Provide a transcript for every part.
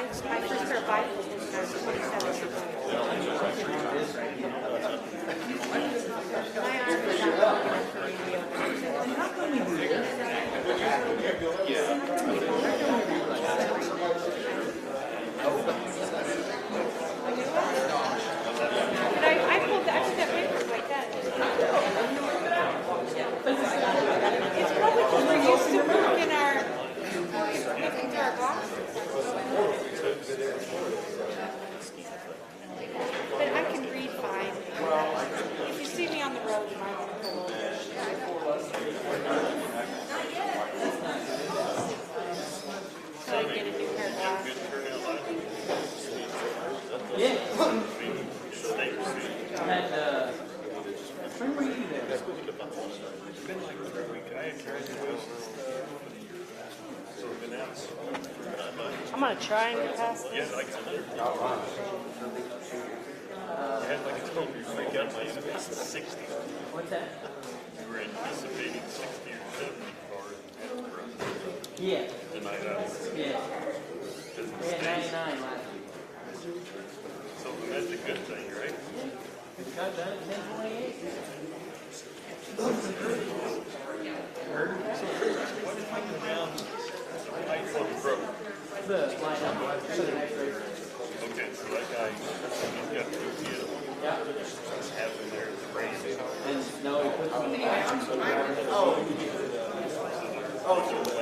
my first pair of Bibles was when I was 27. My arm was not long enough for me to be able to use it. How come we do this? But I put that paper like that. It's probably because we're used to moving our boxes. But I can read fine. If you see me on the road, you might want to pull over. So I can get a new pair of glasses. Yeah. And, when were you there? It's been like 3 weeks. I had tried to go. So we've been out. I'm going to try and get past Yeah, like 100. I had like a told you freak out my enemies 60. What's that? We were anticipating 60 or 70 cars in Hasbro. Yeah. The night out. Yeah. Because We had 99 last week. so that's a good thing, right? It got done at 10:28. What if I go down the pipe on the road? The line up for the next race. Okay, so that guy, he's got 2 kids. Yeah. Have him there at the race. And no, he puts them in the back.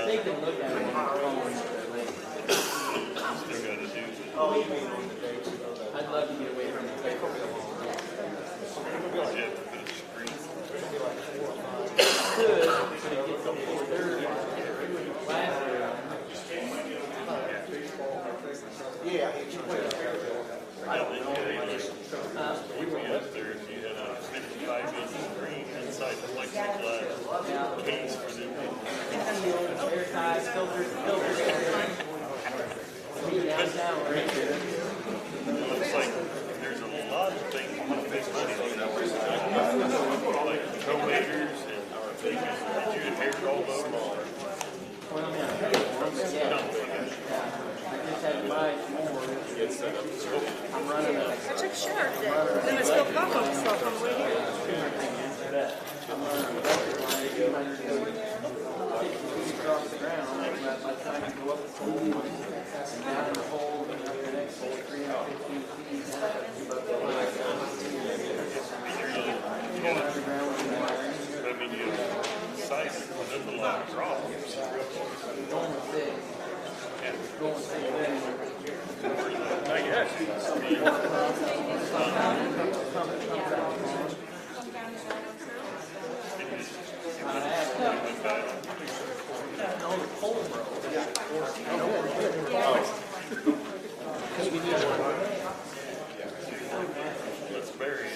They can look at it on their phone when they're late. Still got to do the I'd love to get away from the paper. jet for the screen. Good, but it gets up 4:30. Last year, Yeah, then you we were up there if you had a 55-inch screen inside the plexiglass case for them. air ties, filters. Me downtown, right? It looks like there's a lot of things you want to make money on. Like co-makers and did you inherit all those? Well, yeah. Yeah. I just had to buy some more. I'm running a I took shares then. Then I still got them stuff on the way here. I'm running a record line, 260 feet across the ground. By the time you go up the pole, and down in the hole, and up the next hole, 315 feet. Above the line. Going underground with the wiring. I mean, you size it, there's a lot of problems. Going with six. Going with six. I guess. Let's bury it.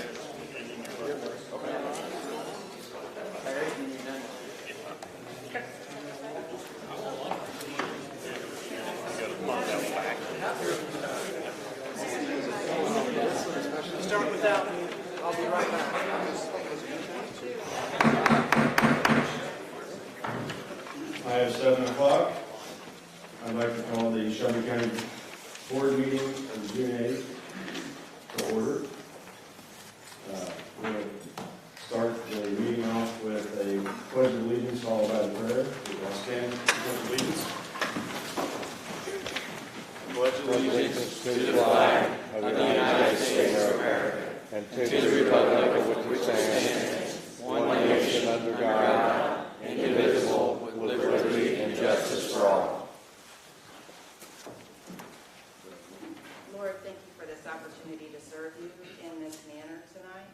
Start without me. I'll be right back. I have 7 o'clock. I'd like to call the Shelby County Board meeting of June 8th to order. We're going to start the meeting off with a pledge of allegiance followed by the prayer. We will stand for the pledge of allegiance. Pledge allegiance to the flag of the United States of America and to the republic for which it stands, one nation under God, indivisible, with liberty and justice for all. Lord, thank you for this opportunity to serve you in this manner tonight.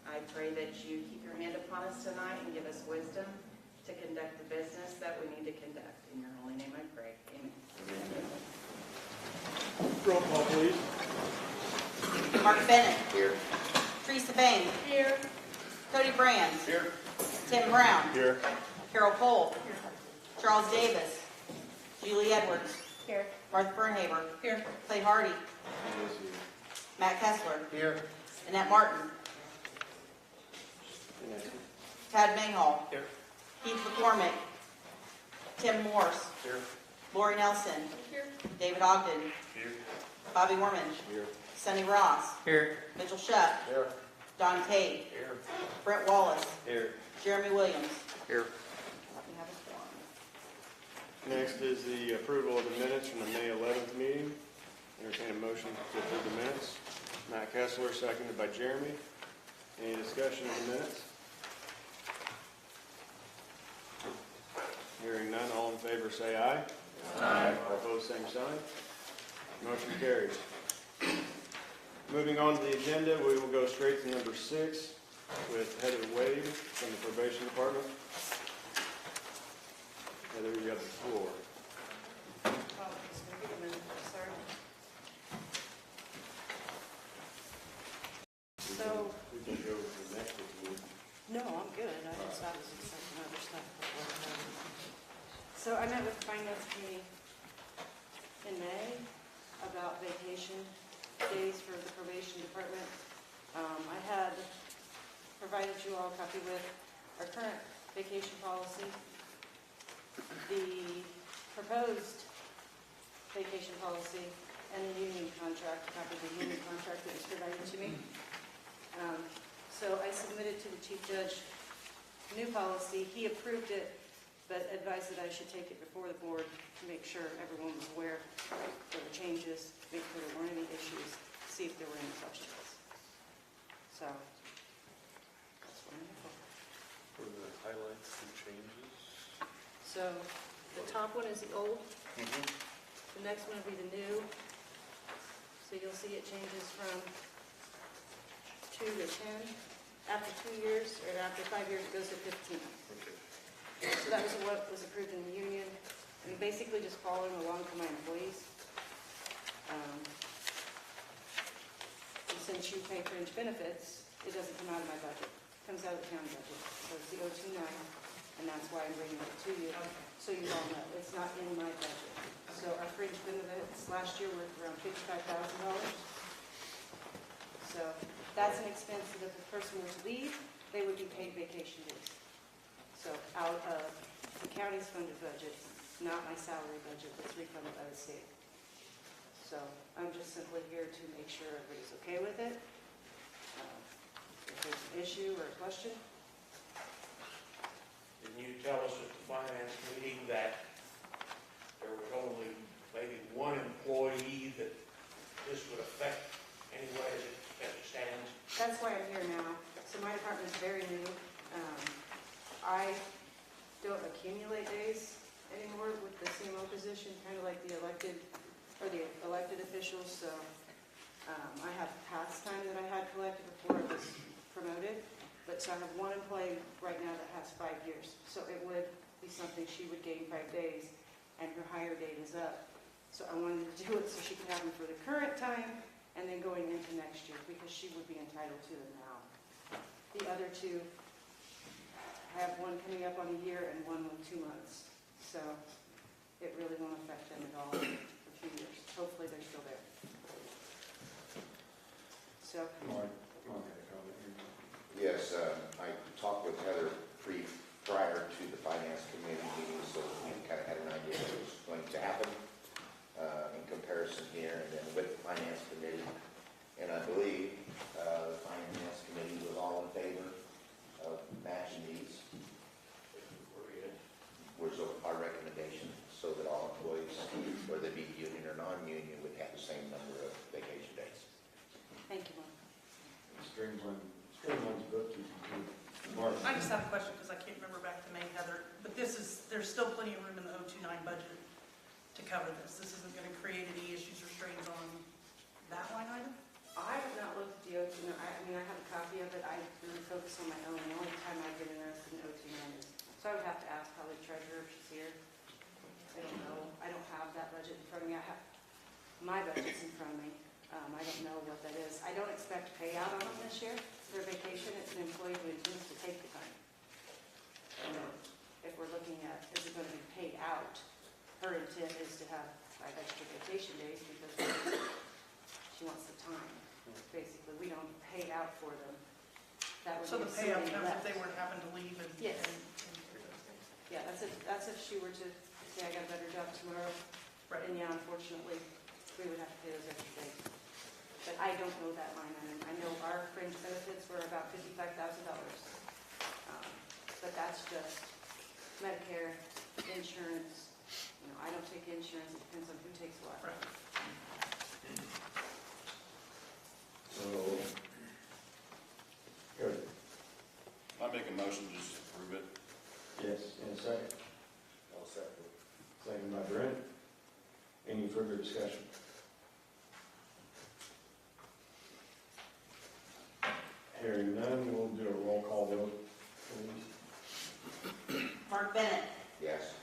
I pray that you keep your hand upon us tonight and give us wisdom to conduct the business that we need to conduct. In your holy name I pray. Amen. Roll call, please. Mark Bennett. Here. Teresa Bain. Here. Cody Brand. Here. Tim Brown. Here. Carol Cole. Charles Davis. Julie Edwards. Here. Martha Bernhaber. Here. Clay Hardy. Matt Kessler. Here. Annette Martin. Tad Mayhall. Here. Keith McCormick. Tim Morse. Here. Lori Nelson. David Ogden. Here. Bobby Worman. Here. Sonny Ross. Here. Mitchell Shutt. Here. Don Tate. Here. Brent Wallace. Here. Jeremy Williams. Here. We have a quorum. Next is the approval of the minutes from the May 11th meeting. Entertain a motion to approve the minutes. Matt Kessler, seconded by Jeremy. Any discussion of the minutes? Hearing none, all in favor say aye. Aye. Opposed, same sign. Motion carries. Moving on to the agenda, we will go straight to number 6 with Heather Wade from the probation department. Heather, you have the floor. So, We can go to the next one. no, I'm good. I just have some other stuff. So I met with the finance committee in May about vacation days for the probation department. I had provided you all a copy with our current vacation policy, the proposed vacation policy, and the union contract, a copy of the union contract that was provided to me. So I submitted to the chief judge new policy. He approved it, but advised that I should take it before the board to make sure everyone was aware of the changes, make sure there weren't any issues, see if there were any questions. So, that's what I'm here for. For the highlights and changes. So, the top one is the old, the next one will be the new. So you'll see it changes from 2 to 10. After 2 years, or after 5 years, it goes to 15. Okay. So that was what was approved in the union. And basically just following along for my employees. And since you pay fringe benefits, it doesn't come out of my budget. It comes out of the county budget. So it's the 029, and that's why I'm bringing it to you. So you all know, it's not in my budget. So our fringe benefits last year were around $55,000. So that's an expense that if the person were to leave, they would be paid vacation days. So out of the county's funded budget, not my salary budget that's refunded by the state. So I'm just simply here to make sure everybody's okay with it. If there's an issue or a question, Didn't you tell us at the finance meeting that there was only maybe one employee that this would affect anyway as it stands? that's why I'm here now. So my department is very new. I don't accumulate days anymore with the CMO position, kind of like the elected officials. So I have past time that I had collected before I was promoted. But so I have one employee right now that has 5 years. So it would be something she would gain 5 days, and her hire date is up. So I wanted to do it so she could have them for the current time and then going into next year, because she would be entitled to them now. The other two, I have one coming up on a year and one with 2 months. So it really won't affect them at all for a few years. Hopefully they're still there. So, Mark had a comment here. Yes, I talked with Heather prior to the finance committee meeting, so we kind of had an idea what was going to happen in comparison here, and then with the finance committee. And I believe the finance committee was all in favor of matching these, was our recommendation, so that all employees, whether they be union or non-union, would have the same number of vacation days. thank you, Mark. Streamlines bookkeeping too. Mark. I just have a question because I can't remember back to May, Heather, but there's still plenty of room in the 029 budget to cover this. This isn't going to create any issues or strains on that line item? I have not looked at the 029. I mean, I have a copy of it. I really focus on my own. The only time I get interested in 029 is, so I would have to ask probably the treasurer if she's here. I don't know. I don't have that budget in front of me. I have my budget's in front of me. I don't know what that is. I don't expect payout on them this year for vacation. It's an employee who intends to take the time. If we're looking at, is it going to be paid out? Her intent is to have 5 extra vacation days because she wants the time. Basically, we don't pay out for them. That would So be the payout assuming comes if less. they were to happen to leave and... Yes. and clear those days. Yeah, that's if she were to say I got a better job tomorrow. Right. And yeah, unfortunately, we would have to pay those extra days. But I don't know that line item. I know our fringe benefits were about $55,000. But that's just Medicare, insurance. You know, I don't take insurance. It depends on who takes what. Right. So, good. I make a motion to just approve it. Yes, and a second. I'll second. Second by Brent. Any further discussion? Hearing none, we'll do a roll call vote, please. Mark Bennett, Yes.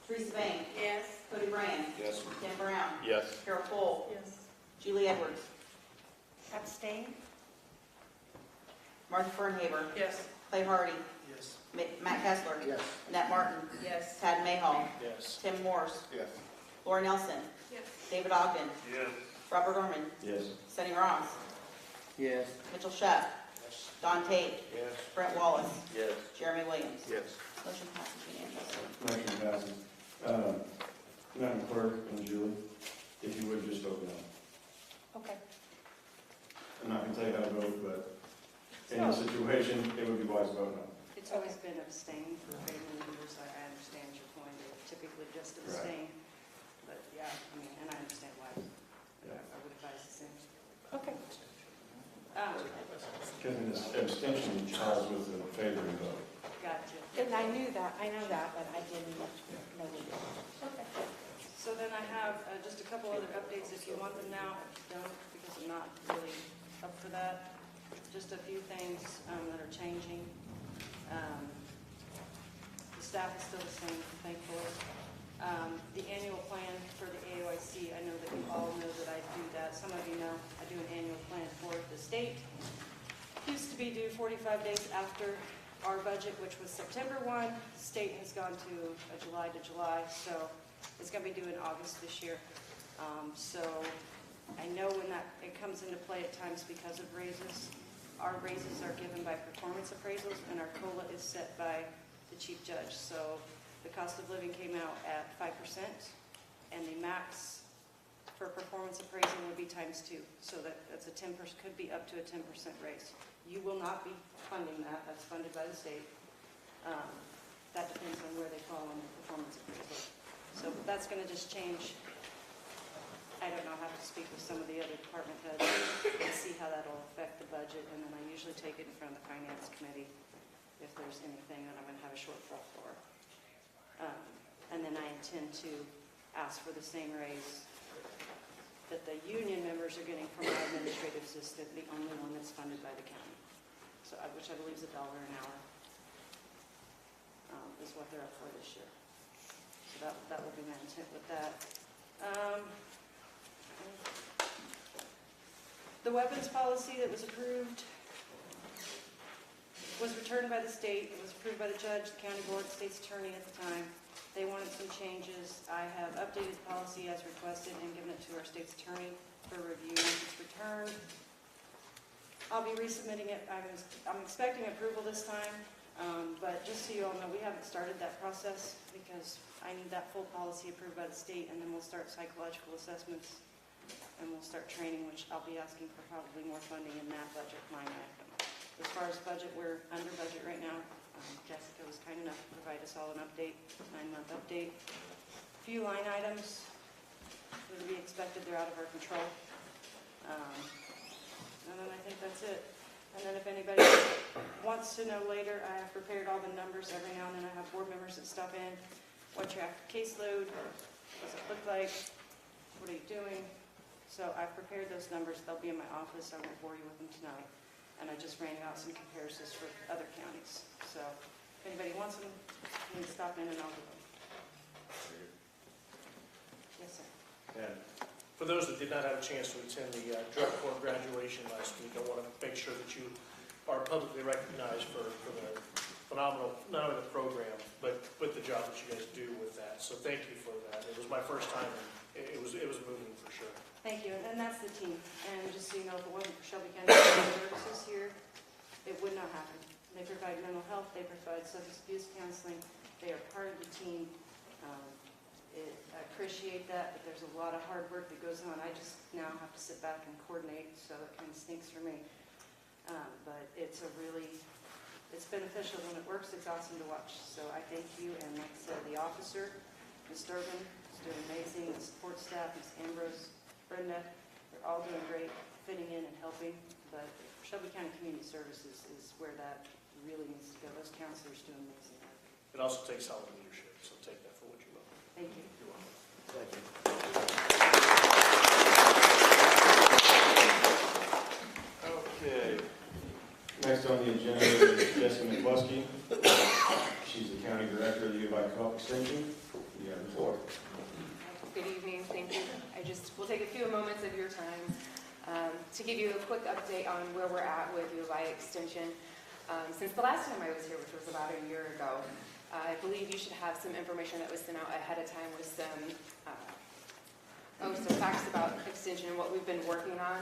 Teresa Bain, Yes. Cody Brand, Yes. Tim Brown, Yes. Carol Cole, Yes. Julie Edwards, Abstain? Martha Fernhaver, Yes. Clay Hardy, Yes. Matt Kessler, Yes. Annette Martin, Yes. Tad Mayhall, Yes. Tim Morse, Yes. Lori Nelson, Yes. David Ogden, Yes. Robert Orman, Yes. Sonny Ross, Yes. Mitchell Shutt, Don Tate, Yes. Brett Wallace, Yes. Jeremy Williams. Yes. Motion passes unanimously. Motion passes. Madam Clerk and Julie, if you would just vote no. Okay. I'm not going to tell you how to vote, but in this situation, it would be wise to vote no. It's always been abstain for family members. I understand your point. They typically just abstain. But yeah, I mean, and I understand why. I would advise the same. Okay. Because in this abstention ties with the favoring vote. Gotcha. And I knew that, I know that, but I didn't know the. So then I have just a couple other updates if you want them now. If you don't, because I'm not really up for that. Just a few things that are changing. The staff is still the same, thankfully. The annual plan for the AOIC, I know that you all know that I do that. Some of you know I do an annual plan for the state. Used to be due 45 days after our budget, which was September 1. The state has gone to a July to July, so it's going to be due in August this year. So I know when it comes into play at times because of raises. Our raises are given by performance appraisals, and our COLA is set by the chief judge. So the cost of living came out at 5%, and the max for performance appraisal would be ×2. So that's a 10%, could be up to a 10% raise. You will not be funding that. That's funded by the state. That depends on where they fall on the performance appraisal. So that's going to just change. I don't know, I'll have to speak with some of the other department heads and see how that'll affect the budget, and then I usually take it in front of the finance committee if there's anything that I'm going to have a shortfall for. And then I intend to ask for the same raise that the union members are getting from our administrative assistant, the only one that's funded by the county. So, which I believe is $1 an hour, is what they're up for this year. So that will be my intent with that. The weapons policy that was approved was returned by the state. It was approved by the judge, the county board, the state's attorney at the time. They wanted some changes. I have updated the policy as requested and given it to our state's attorney for review once it's returned. I'll be resubmitting it. I'm expecting approval this time, but just so you all know, we haven't started that process because I need that full policy approved by the state, and then we'll start psychological assessments, and we'll start training, which I'll be asking for probably more funding in that budget line item. As far as budget, we're under budget right now. Jessica was kind enough to provide us all an update, 9-month update. A few line items would be expected, they're out of our control. And then I think that's it. And then if anybody wants to know later, I have prepared all the numbers. Every now and then I have board members that stop in. What's your active caseload? What does it look like? What are you doing? So I've prepared those numbers. They'll be in my office. I won't bore you with them tonight. And I just ran out some comparisons for other counties. So if anybody wants them, you can stop in and I'll give them. Yes, sir. Yeah. For those that did not have a chance to attend the drug court graduation last week, I want to make sure that you are publicly recognized for the phenomenal, not only the program, but the job that you guys do with that. So thank you for that. It was my first time, and it was moving for sure. Thank you, and that's the team. And just so you know, if it wasn't for Shelby County Services here, it would not happen. They provide mental health, they provide substance abuse counseling, they are part of the team. appreciate that, but there's a lot of hard work that goes on. I just now have to sit back and coordinate, so it kind of stinks for me. But it's beneficial when it works. It's awesome to watch. So I thank you, and like I said, the officer, Ms. Durbin, is doing amazing. The support staff, Ms. Ambrose, Brenda, they're all doing great, fitting in and helping. But Shelby County Community Services is where that really needs to go. Those counselors do amazing work. It also takes solid leadership, so take that for what you will. Thank you. You're welcome. Thank you. Okay. Next on the agenda is Jessica McCluskey. She's the county director of the U of I Co-op Extension. You have the floor. Good evening, thank you. We'll take a few moments of your time to give you a quick update on where we're at with U of I Extension. Since the last time I was here, which was about a year ago, I believe you should have some information that was sent out ahead of time with some facts about Extension and what we've been working on.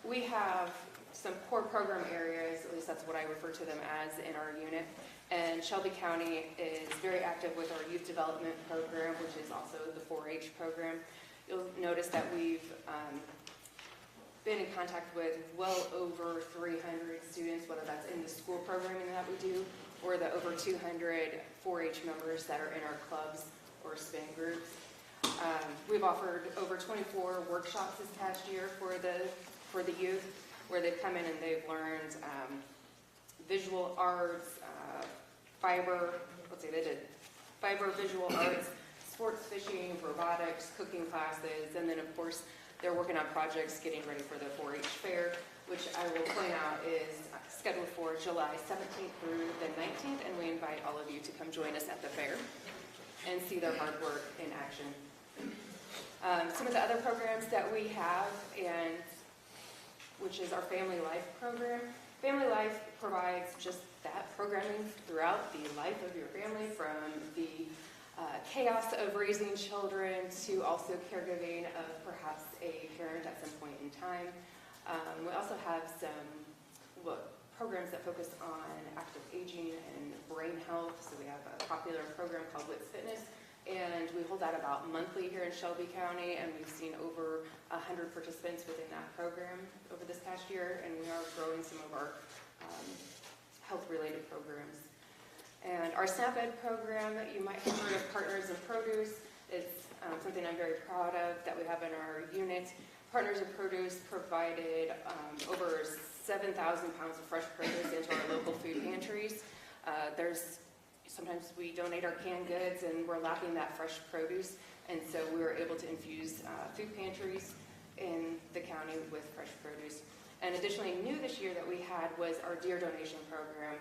We have some core program areas, at least that's what I refer to them as in our unit. And Shelby County is very active with our youth development program, which is also the 4-H program. You'll notice that we've been in contact with well over 300 students, whether that's in the school programming that we do, or the over 200 4-H members that are in our clubs or spin groups. We've offered over 24 workshops this past year for the youth, where they've come in and they've learned visual arts, they did fiber, visual arts, sports fishing, robotics, cooking classes, and then of course they're working on projects getting ready for the 4-H fair, which I will point out is scheduled for July 17th through the 19th, and we invite all of you to come join us at the fair and see their hard work in action. Some of the other programs that we have, which is our Family Life program. Family Life provides just that programming throughout the life of your family, from the chaos of raising children to also caregiving of perhaps a parent at some point in time. We also have some programs that focus on active aging and brain health. So we have a popular program called Wits Fitness, and we hold that about monthly here in Shelby County, and we've seen over 100 participants within that program over this past year, and we are growing some of our health-related programs. And our SNAP Ed program, you might have heard of Partners in Produce. It's something I'm very proud of that we have in our unit. Partners in Produce provided over 7,000 pounds of fresh produce into our local food pantries. Sometimes we donate our canned goods and we're lacking that fresh produce, and so we were able to infuse food pantries in the county with fresh produce. And additionally, new this year that we had was our deer donation program,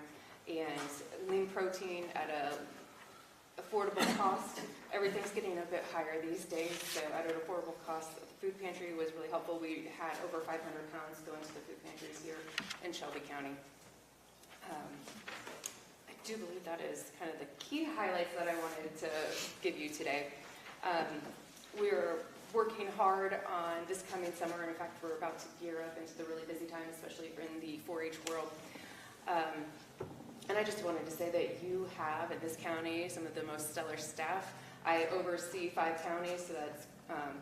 and lean protein at a affordable cost. Everything's getting a bit higher these days, so at an affordable cost, the food pantry was really helpful. We had over 500 pounds go into the food pantries here in Shelby County. I do believe that is kind of the key highlights that I wanted to give you today. We're working hard on this coming summer. In fact, we're about to gear up into the really busy time, especially in the 4-H world. And I just wanted to say that you have, in this county, some of the most stellar staff. I oversee 5 counties, so that's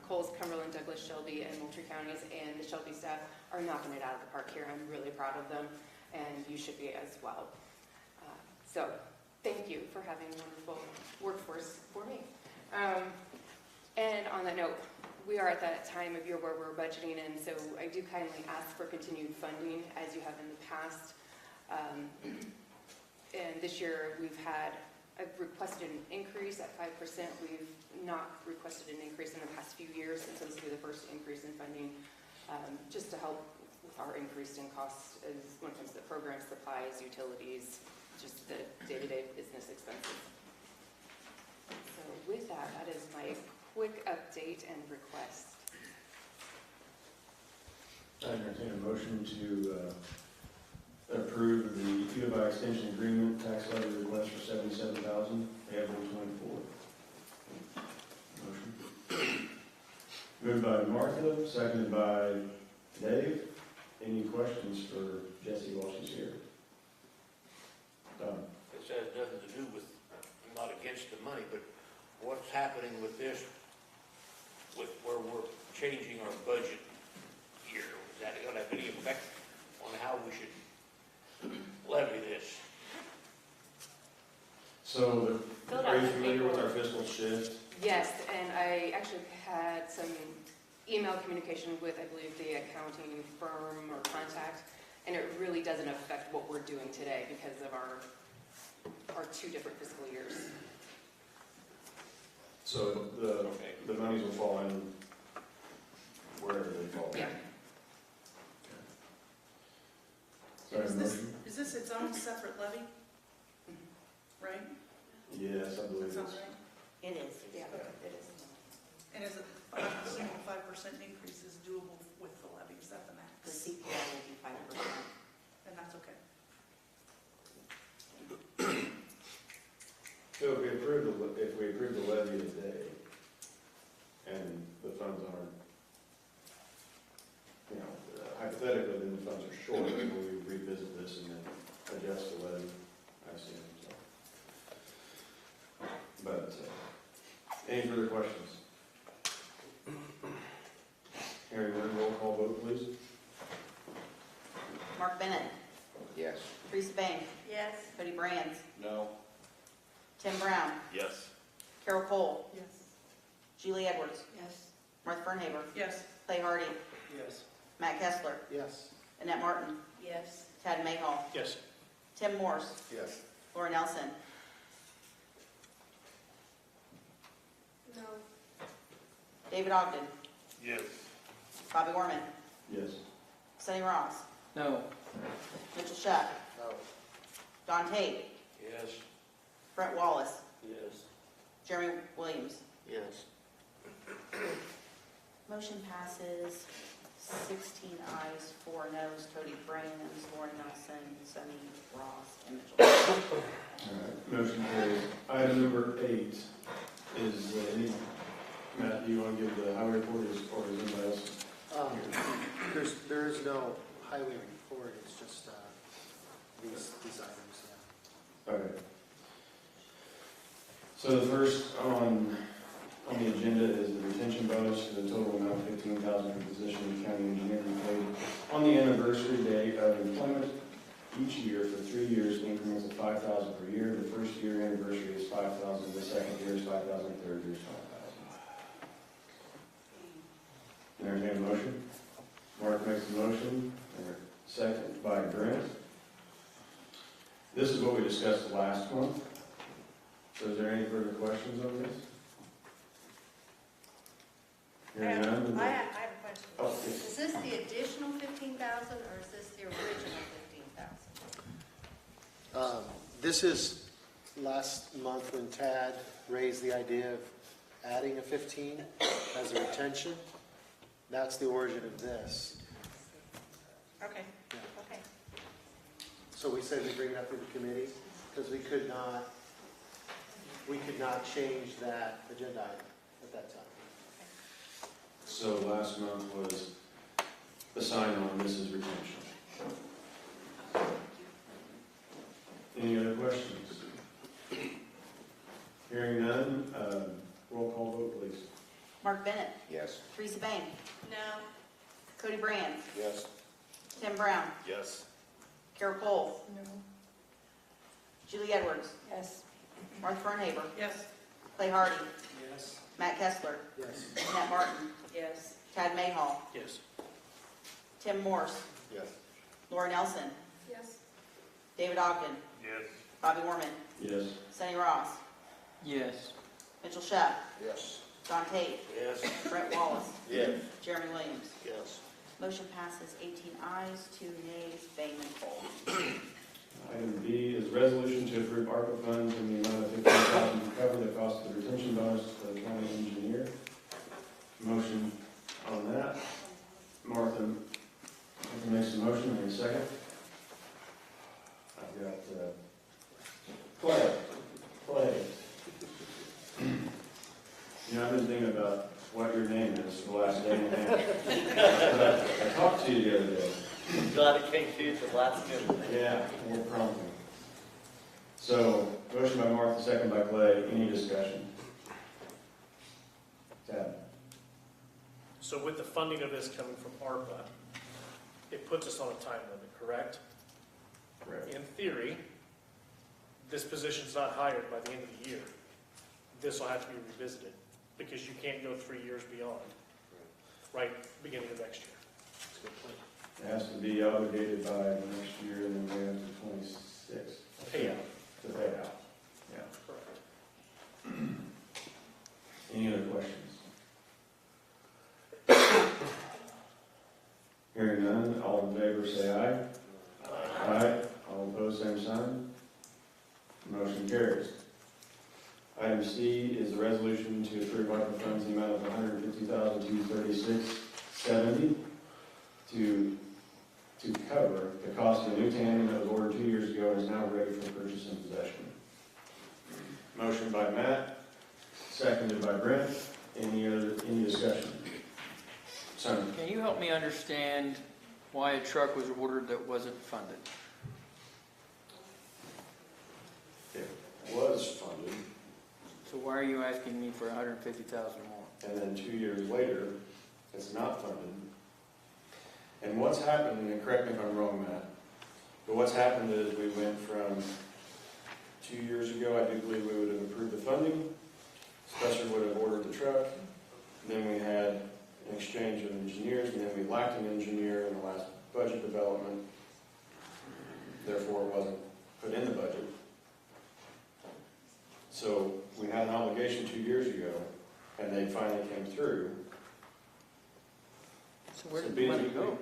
Coles, Cumberland, Douglas, Shelby, and Moultrie counties, and the Shelby staff are knocking it out of the park here. I'm really proud of them, and you should be as well. So thank you for having a wonderful workforce for me. And on that note, we are at that time of year where we're budgeting, and so I do kindly ask for continued funding as you have in the past. And this year I've requested an increase at 5%. We've not requested an increase in the past few years, and so this will be the first increase in funding, just to help with our increase in costs when it comes to programs, supplies, utilities, just the day-to-day business expenses. So with that, that is my quick update and request. I entertain a motion to approve the U of I extension agreement tax levy request for $77,000 payable 24. Motion. Moved by Martha, seconded by Dave. Any questions for Jesse while she's here? This has nothing to do with, I'm not against the money, but what's happening with this, with where we're changing our budget here? Is that gonna have any effect on how we should levy this? So, Filled are out you the familiar with our paperwork. fiscal shift? Yes, and I actually had some email communication with, I believe, the accounting firm or contact, and it really doesn't affect what we're doing today because of our 2 different fiscal years. So the monies will fall in wherever they fall. Yeah. Sorry, Is this, motion? is this its own separate levy? Right? Yes, I believe Sounds it's. right. It is. Yeah, it is. And is it, a single 5% increase is doable with the levy? Is that the The max? CPI will be 5%. And that's okay. So if we approve the levy today, and the funds aren't, hypothetically, then the funds are short, then we revisit this and then adjust the levy, I assume, so. But, any further questions? Hearing none, roll call vote, please. Mark Bennett, Yes. Teresa Bank, Yes. Cody Brands, No. Tim Brown, Yes. Carol Cole, Yes. Julie Edwards, Yes. Martha Fernhaber, Yes. Clay Hardy, Yes. Matt Kessler, Yes. Annette Martin, Yes. Tad Mayhall, Yes. Tim Morse, Yes. Laura Nelson, No. David Ogden, Yes. Bobby Warman, Yes. Sonny Ross, No. Mitchell Shuck, No. Don Tate, Yes. Brett Wallace, Yes. Jeremy Williams. Yes. Motion passes 16 ayes, 4 noes, Cody Brands, Laura Nelson, Sonny Ross, and Mitchell. All right, motion carries. Item number 8 is, Matt, do you want to give the highway report or is anybody else? There is no highway report, it's just these items, yeah. All right. So the first on the agenda is the retention bonus for the total amount of $15,000 for the position of county engineer to be paid on the anniversary day of employment each year for 3 years, in increments of $5,000 per year. The first year anniversary is $5,000, the second year is $5,000, the third year is $5,000. Entertain a motion. Mark makes the motion, and second by Brent. This is what we discussed last month. So is there any further questions on this? Hearing none? I have a question. Oh, yes. Is this the additional 15,000 or is this the original 15,000? This is last month when Tad raised the idea of adding a 15 as a retention. That's the origin of this. Okay, Yeah. okay. So we said we'd bring it up to the committee because we could not change that agenda item at that time. So last month was the sign on, this is retention. Any other questions? Hearing none, roll call vote, please. Mark Bennett, Yes. Teresa Bank, No. Cody Brands, Yes. Tim Brown, Yes. Carol Cole, No. Julie Edwards, Yes. Martha Fernhaber, Yes. Clay Hardy, Yes. Matt Kessler, Yes. Annette Martin, Yes. Tad Mayhall, Yes. Tim Morse, Yes. Laura Nelson, Yes. David Ogden, Yes. Bobby Warman, Yes. Sonny Ross, Yes. Mitchell Shuck, Yes. Don Tate, Yes. Brett Wallace, Yes. Jeremy Williams. Yes. Motion passes 18 ayes, 2 nays, Bayman Cole. Item B is resolution to approve ARPA funds in the amount of $15,000 to cover the cost of the retention bonus for the county engineer. Motion on that. Martha makes a motion, and a second. I've got Clay. You know, I've been thinking about what your name is for the last day and a half. I talked to you the other day. Glad it came to you at the last minute. Yeah, more promptly. So, motion by Martha, second by Clay. Any discussion? So with the funding of this coming from ARPA, it puts us on a time limit, correct? Correct. In theory, this position's not hired by the end of the year. This will have to be revisited, because you can't go 3 years beyond, right, beginning of next year. That's a good point. It has to be obligated by next year and then we have to 26. Payout. To pay out. Yeah. Correct. Any other questions? Hearing none, all in favor say aye. Aye. All opposed, same sign. Motion carries. Item C is the resolution to approve ARPA funds in the amount of $150,236.70 to cover the cost of a new tandem that was ordered 2 years ago and is now ready for purchase and possession. Motion by Matt, seconded by Brent. Any discussion? Simon? Can you help me understand why a truck was ordered that wasn't funded? It was funded, So why are you asking me for $150,000 more? and then 2 years later, it's not funded. And what's happened, and correct me if I'm wrong, Matt, but what's happened is we went from 2 years ago, I do believe we would have approved the funding, Spencer would have ordered the truck, then we had an exchange of engineers, and then we lacked an engineer in the last budget development, therefore it wasn't put in the budget. So we had an obligation 2 years ago, and they finally came through. So where did the money go?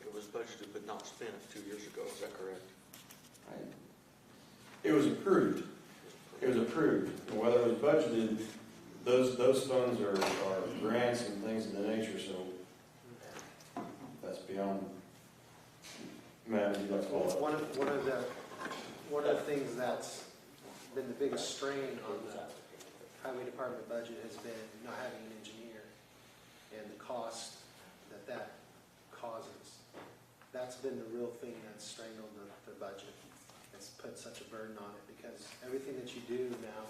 It was budgeted but not spent 2 years ago, is that correct? It was approved. It was approved. And whether it was budgeted, those funds are grants and things of the nature, so that's beyond. Matt, would you like to follow up? One of the things that's been the biggest strain on the highway department budget has been not having an engineer and the cost that causes. That's been the real thing that's strangled the budget. It's put such a burden on it because everything that you do now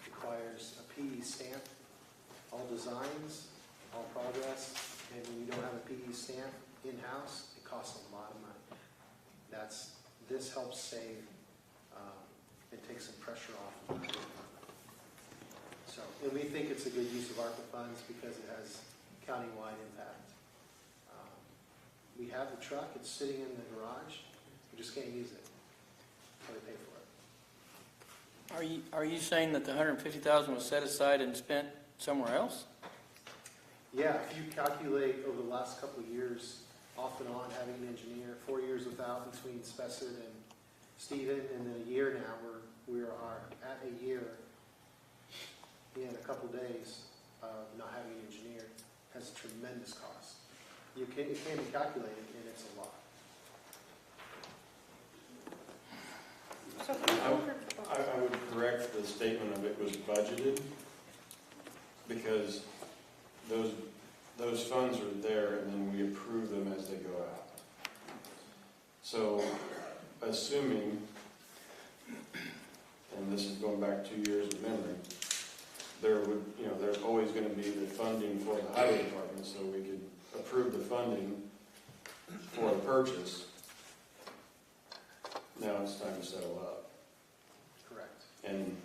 requires a PE stamp, all designs, all progress, and when you don't have a PE stamp in-house, it costs a lot of money. This helps save and take some pressure off of the department. So, and we think it's a good use of ARPA funds because it has county-wide impact. We have the truck, it's sitting in the garage, we just can't use it. So we pay for it. Are you saying that the $150,000 was set aside and spent somewhere else? Yeah, if you calculate over the last couple of years, off and on, having an engineer, 4 years without between Spessard and Stephen, and then a year now, we are at a year in a couple days of not having an engineer, has a tremendous cost. It can be calculated, and it's a lot. So who ordered? I would correct the statement of it was budgeted because those funds are there and then we approve them as they go out. So assuming, and this is going back 2 years of memory, there's always going to be the funding for the highway department, so we could approve the funding for the purchase. Now it's time to settle up. Correct. And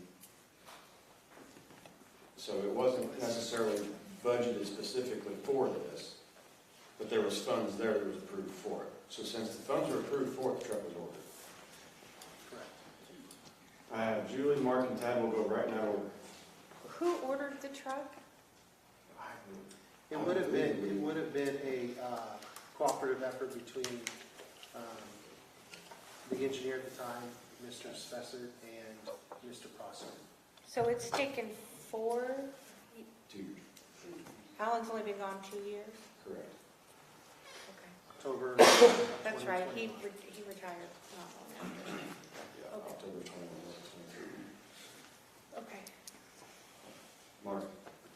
so it wasn't necessarily budgeted specifically for this, but there was funds there that was approved for it. So since the funds were approved for it, the truck was ordered. Correct. I have Julie, Mark, and Tad will go right now over. Who ordered the truck? It would have been a cooperative effort between the engineer at the time, Mr. Spessard, and Mr. Prosser. So it's taken 4, 2 years. Alan's only been gone 2 years? Correct. Okay. October. That's right, he retired not long after. Yeah, Okay. October 21, 23. Okay. Mark?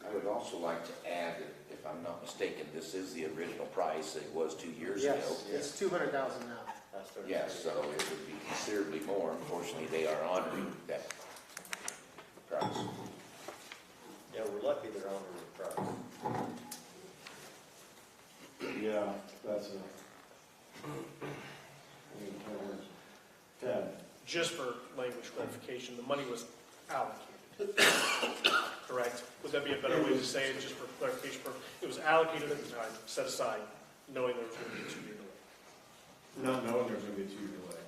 I would also like to add that, if I'm not mistaken, this is the original price that it was 2 years ago. Yes, it's $200,000 now. Yes, so it would be considerably more. Unfortunately, they are honoring that price. Yeah, we're lucky they're honoring the price. Yeah, that's a. Ted? Just for language clarification, the money was allocated, correct? Would that be a better way to say it, just for clarification? It was allocated at the time, set aside, knowing there was going to be a 2-year delay, Not knowing there's gonna be a 2-year delay.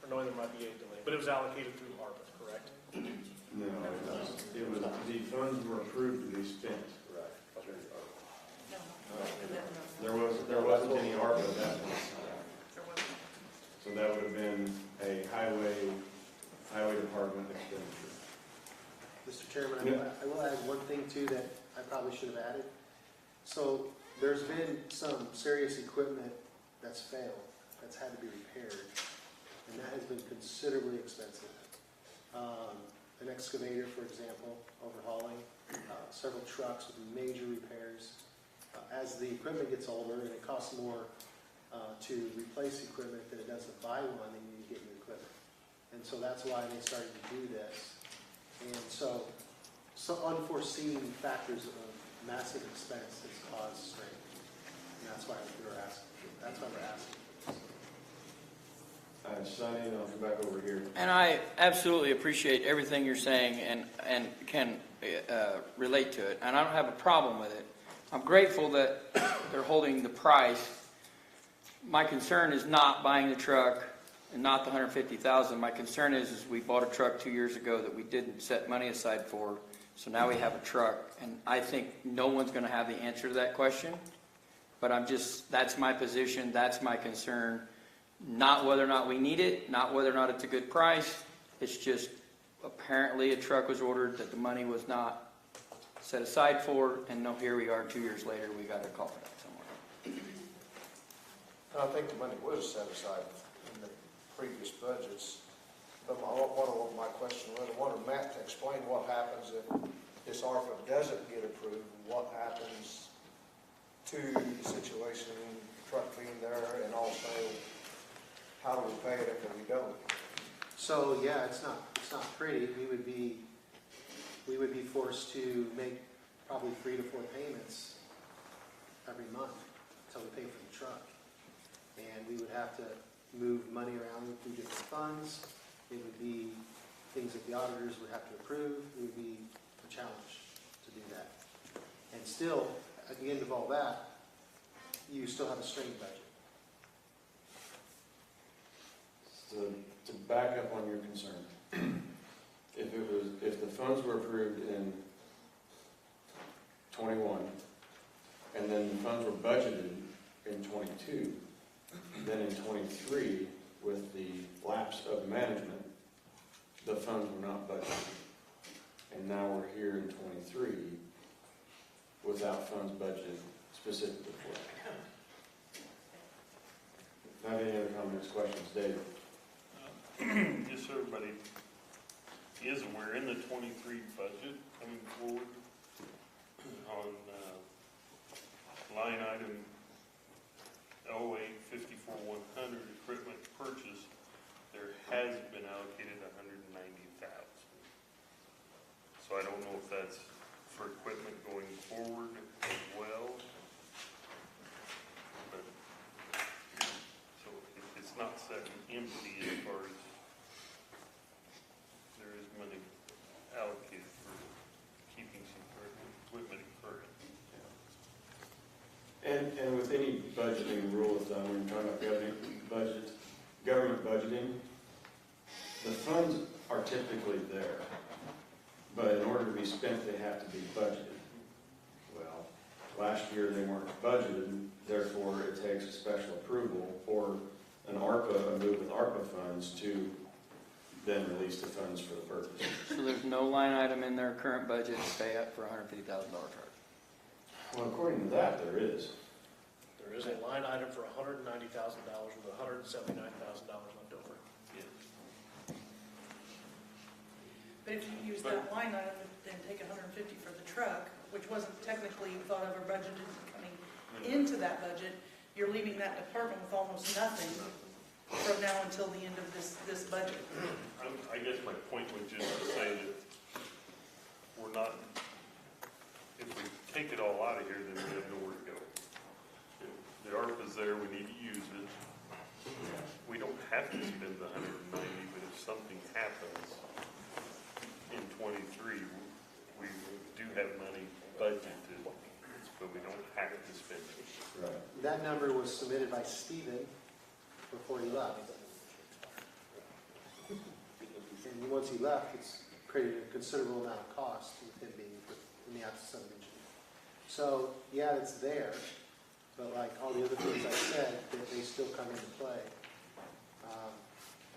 or knowing there might be a delay, but it was allocated through ARPA, correct? No, it was, the funds were approved to be spent. There wasn't any ARPA at that point. So that would have been a highway department expenditure. Mr. Chairman, I will add one thing too that I probably should have added. So there's been some serious equipment that's failed, that's had to be repaired, and that has been considerably expensive. An excavator, for example, overhauling, several trucks with major repairs. As the equipment gets older and it costs more to replace equipment than it does to buy one, then you need to get new equipment. And so that's why they started to do this. And so unforeseen factors of massive expense has caused strain. And that's why we're asking. That's why we're asking. Sonny, I'll come back over here. And I absolutely appreciate everything you're saying and can relate to it. And I don't have a problem with it. I'm grateful that they're holding the price. My concern is not buying the truck and not the $150,000. My concern is we bought a truck 2 years ago that we didn't set money aside for. So now we have a truck. And I think no one's going to have the answer to that question. But that's my position. That's my concern. Not whether or not we need it, not whether or not it's a good price. It's just apparently a truck was ordered that the money was not set aside for, and no, here we are 2 years later, we got to call for that somewhere. I think the money was set aside in the previous budgets, but my question was, I wanted Matt to explain what happens if this ARPA doesn't get approved, what happens to the situation, truck being there, and also how do we pay it if we don't? So yeah, it's not pretty. We would be forced to make probably 3 to 4 payments every month until we pay for the truck. And we would have to move money around through different funds. It would be things that the auditors would have to approve. It would be a challenge to do that. And still, at the end of all that, you still have a strained budget. To back up on your concern, if the funds were approved in 21, and then the funds were budgeted in 22, then in 23, with the lapse of management, the funds were not budgeted. And now we're here in 23 without funds budgeted specifically for it. Have any other comments, questions? David? Just so everybody is aware, in the 23 budget coming forward on line item 08-54-100 equipment purchase, there has been allocated $190,000. So I don't know if that's for equipment going forward as well. But, so it's not sitting empty as far as there is money allocated for keeping some equipment current. And with any budgeting rule of thumb, when you're talking about government budgeting, the funds are typically there. But in order to be spent, they have to be budgeted. Well, last year they weren't budgeted, therefore it takes a special approval or a move with ARPA funds to then release the funds for the purpose. So there's no line item in their current budget to pay up for a $150,000 truck? Well, according to that, there is. There is a line item for $190,000 with $179,000 left over. But if you use that line item and take $150 for the truck, which wasn't technically thought of or budgeted coming into that budget, you're leaving that department with almost nothing from now until the end of this budget. I guess my point was just to say that we're not, if we take it all out of here, then we have nowhere to go. The there, we need to use it. We don't have to spend the 190, but if something happens in 23, we do have money budgeted, but we don't have to spend it. Right. That number was submitted by Stephen before he left. And once he left, it's created a considerable amount of cost with him being in the absence of an engineer. So, yeah, it's there, but like all the other things I said, they still come into play.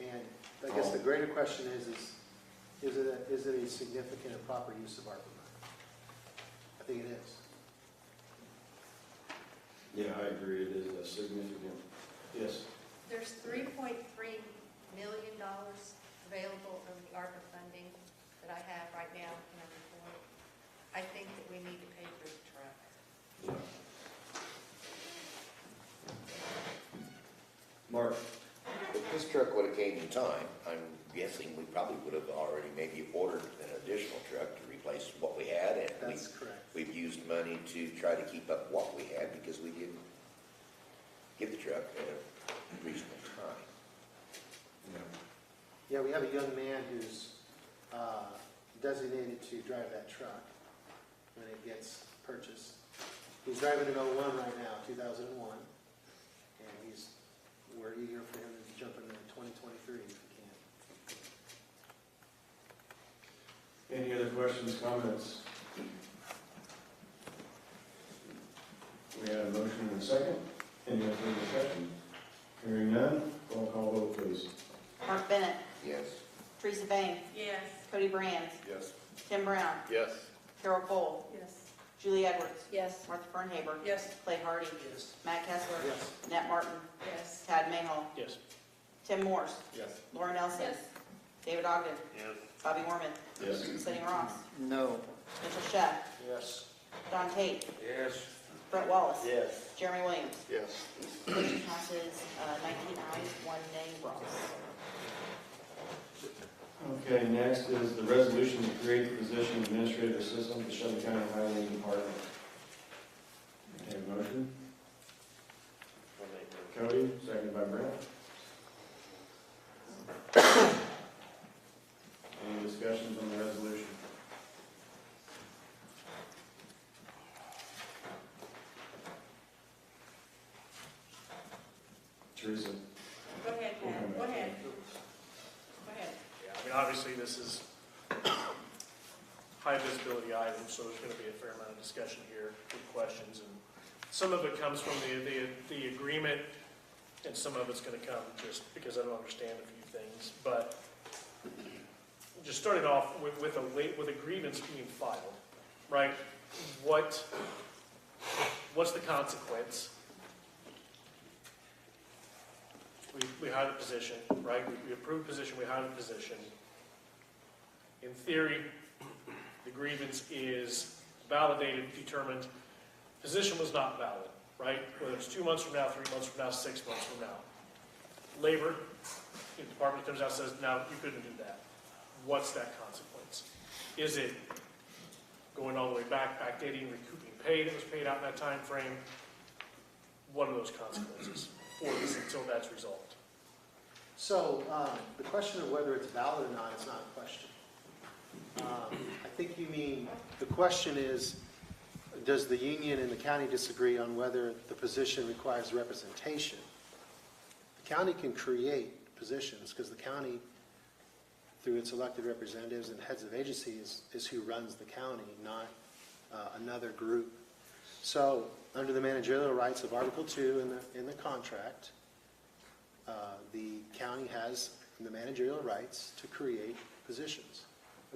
And I guess the greater question is it a significant and proper use of ARPA money? I think it is. Yeah, I agree, it is a significant, yes. There's $3.3 million available from the ARPA funding that I have right now in our report. I think that we need to pay for the truck. Yeah. Mark? If this truck would have came in time, I'm guessing we probably would have already maybe ordered an additional truck to replace what we had. And That's correct. we've used money to try to keep up what we had because we didn't get the truck at a reasonable time. Yeah, we have a young man who's designated to drive that truck when it gets purchased. He's driving an 01 right now, 2001, and we're eager for him to jump into 2023 if he can. Any other questions, comments? We have a motion and a second. Any other discussion? Hearing none, roll call vote, please. Mark Bennett, Yes. Teresa Bain, Yes. Cody Brands, Yes. Tim Brown, Yes. Carol Cole, Yes. Julie Edwards, Yes. Martha Fernhaber, Yes. Clay Hardy, Yes. Matt Kessler, Yes. Nat Martin, Yes. Tad Mayhall, Yes. Tim Morse, Yes. Laura Nelson, Yes. David Ogden, Yes. Bobby Mormon, Yes. Cindy Ross, No. Mitchell Sheff, Yes. Don Tate, Yes. Brett Wallace, Yes. Jeremy Williams. Yes. Motion passes 19 ayes, 1 nay, Ross. Okay, next is the resolution to create the position of administrative assistant to Shelby County Highway Department. Okay, motion. Cody, seconded by Brent. Any discussions on the resolution? Teresa? Go ahead, Pat. Go ahead. Go ahead. Yeah, I mean, obviously, this is high visibility item, so there's going to be a fair amount of discussion here, good questions, and some of it comes from the agreement, and some of it's going to come just because I don't understand a few things. But just starting off with a grievance being filed, right? What's the consequence? We hire the position, right? We approve position, we hire the position. In theory, the grievance is validated, determined, position was not valid, right? Whether it's 2 months from now, 3 months from now, 6 months from now. Labor, the department comes out and says, no, you couldn't do that. What's that consequence? Is it going all the way back, backdating, recouping pay that was paid out in that time frame? What are those consequences for this until that's resolved? So the question of whether it's valid or not is not a question. I think you mean, the question is, does the union and the county disagree on whether the position requires representation? The county can create positions because the county, through its elected representatives and heads of agency, is who runs the county, not another group. So under the managerial rights of Article 2 in the contract, the county has the managerial rights to create positions,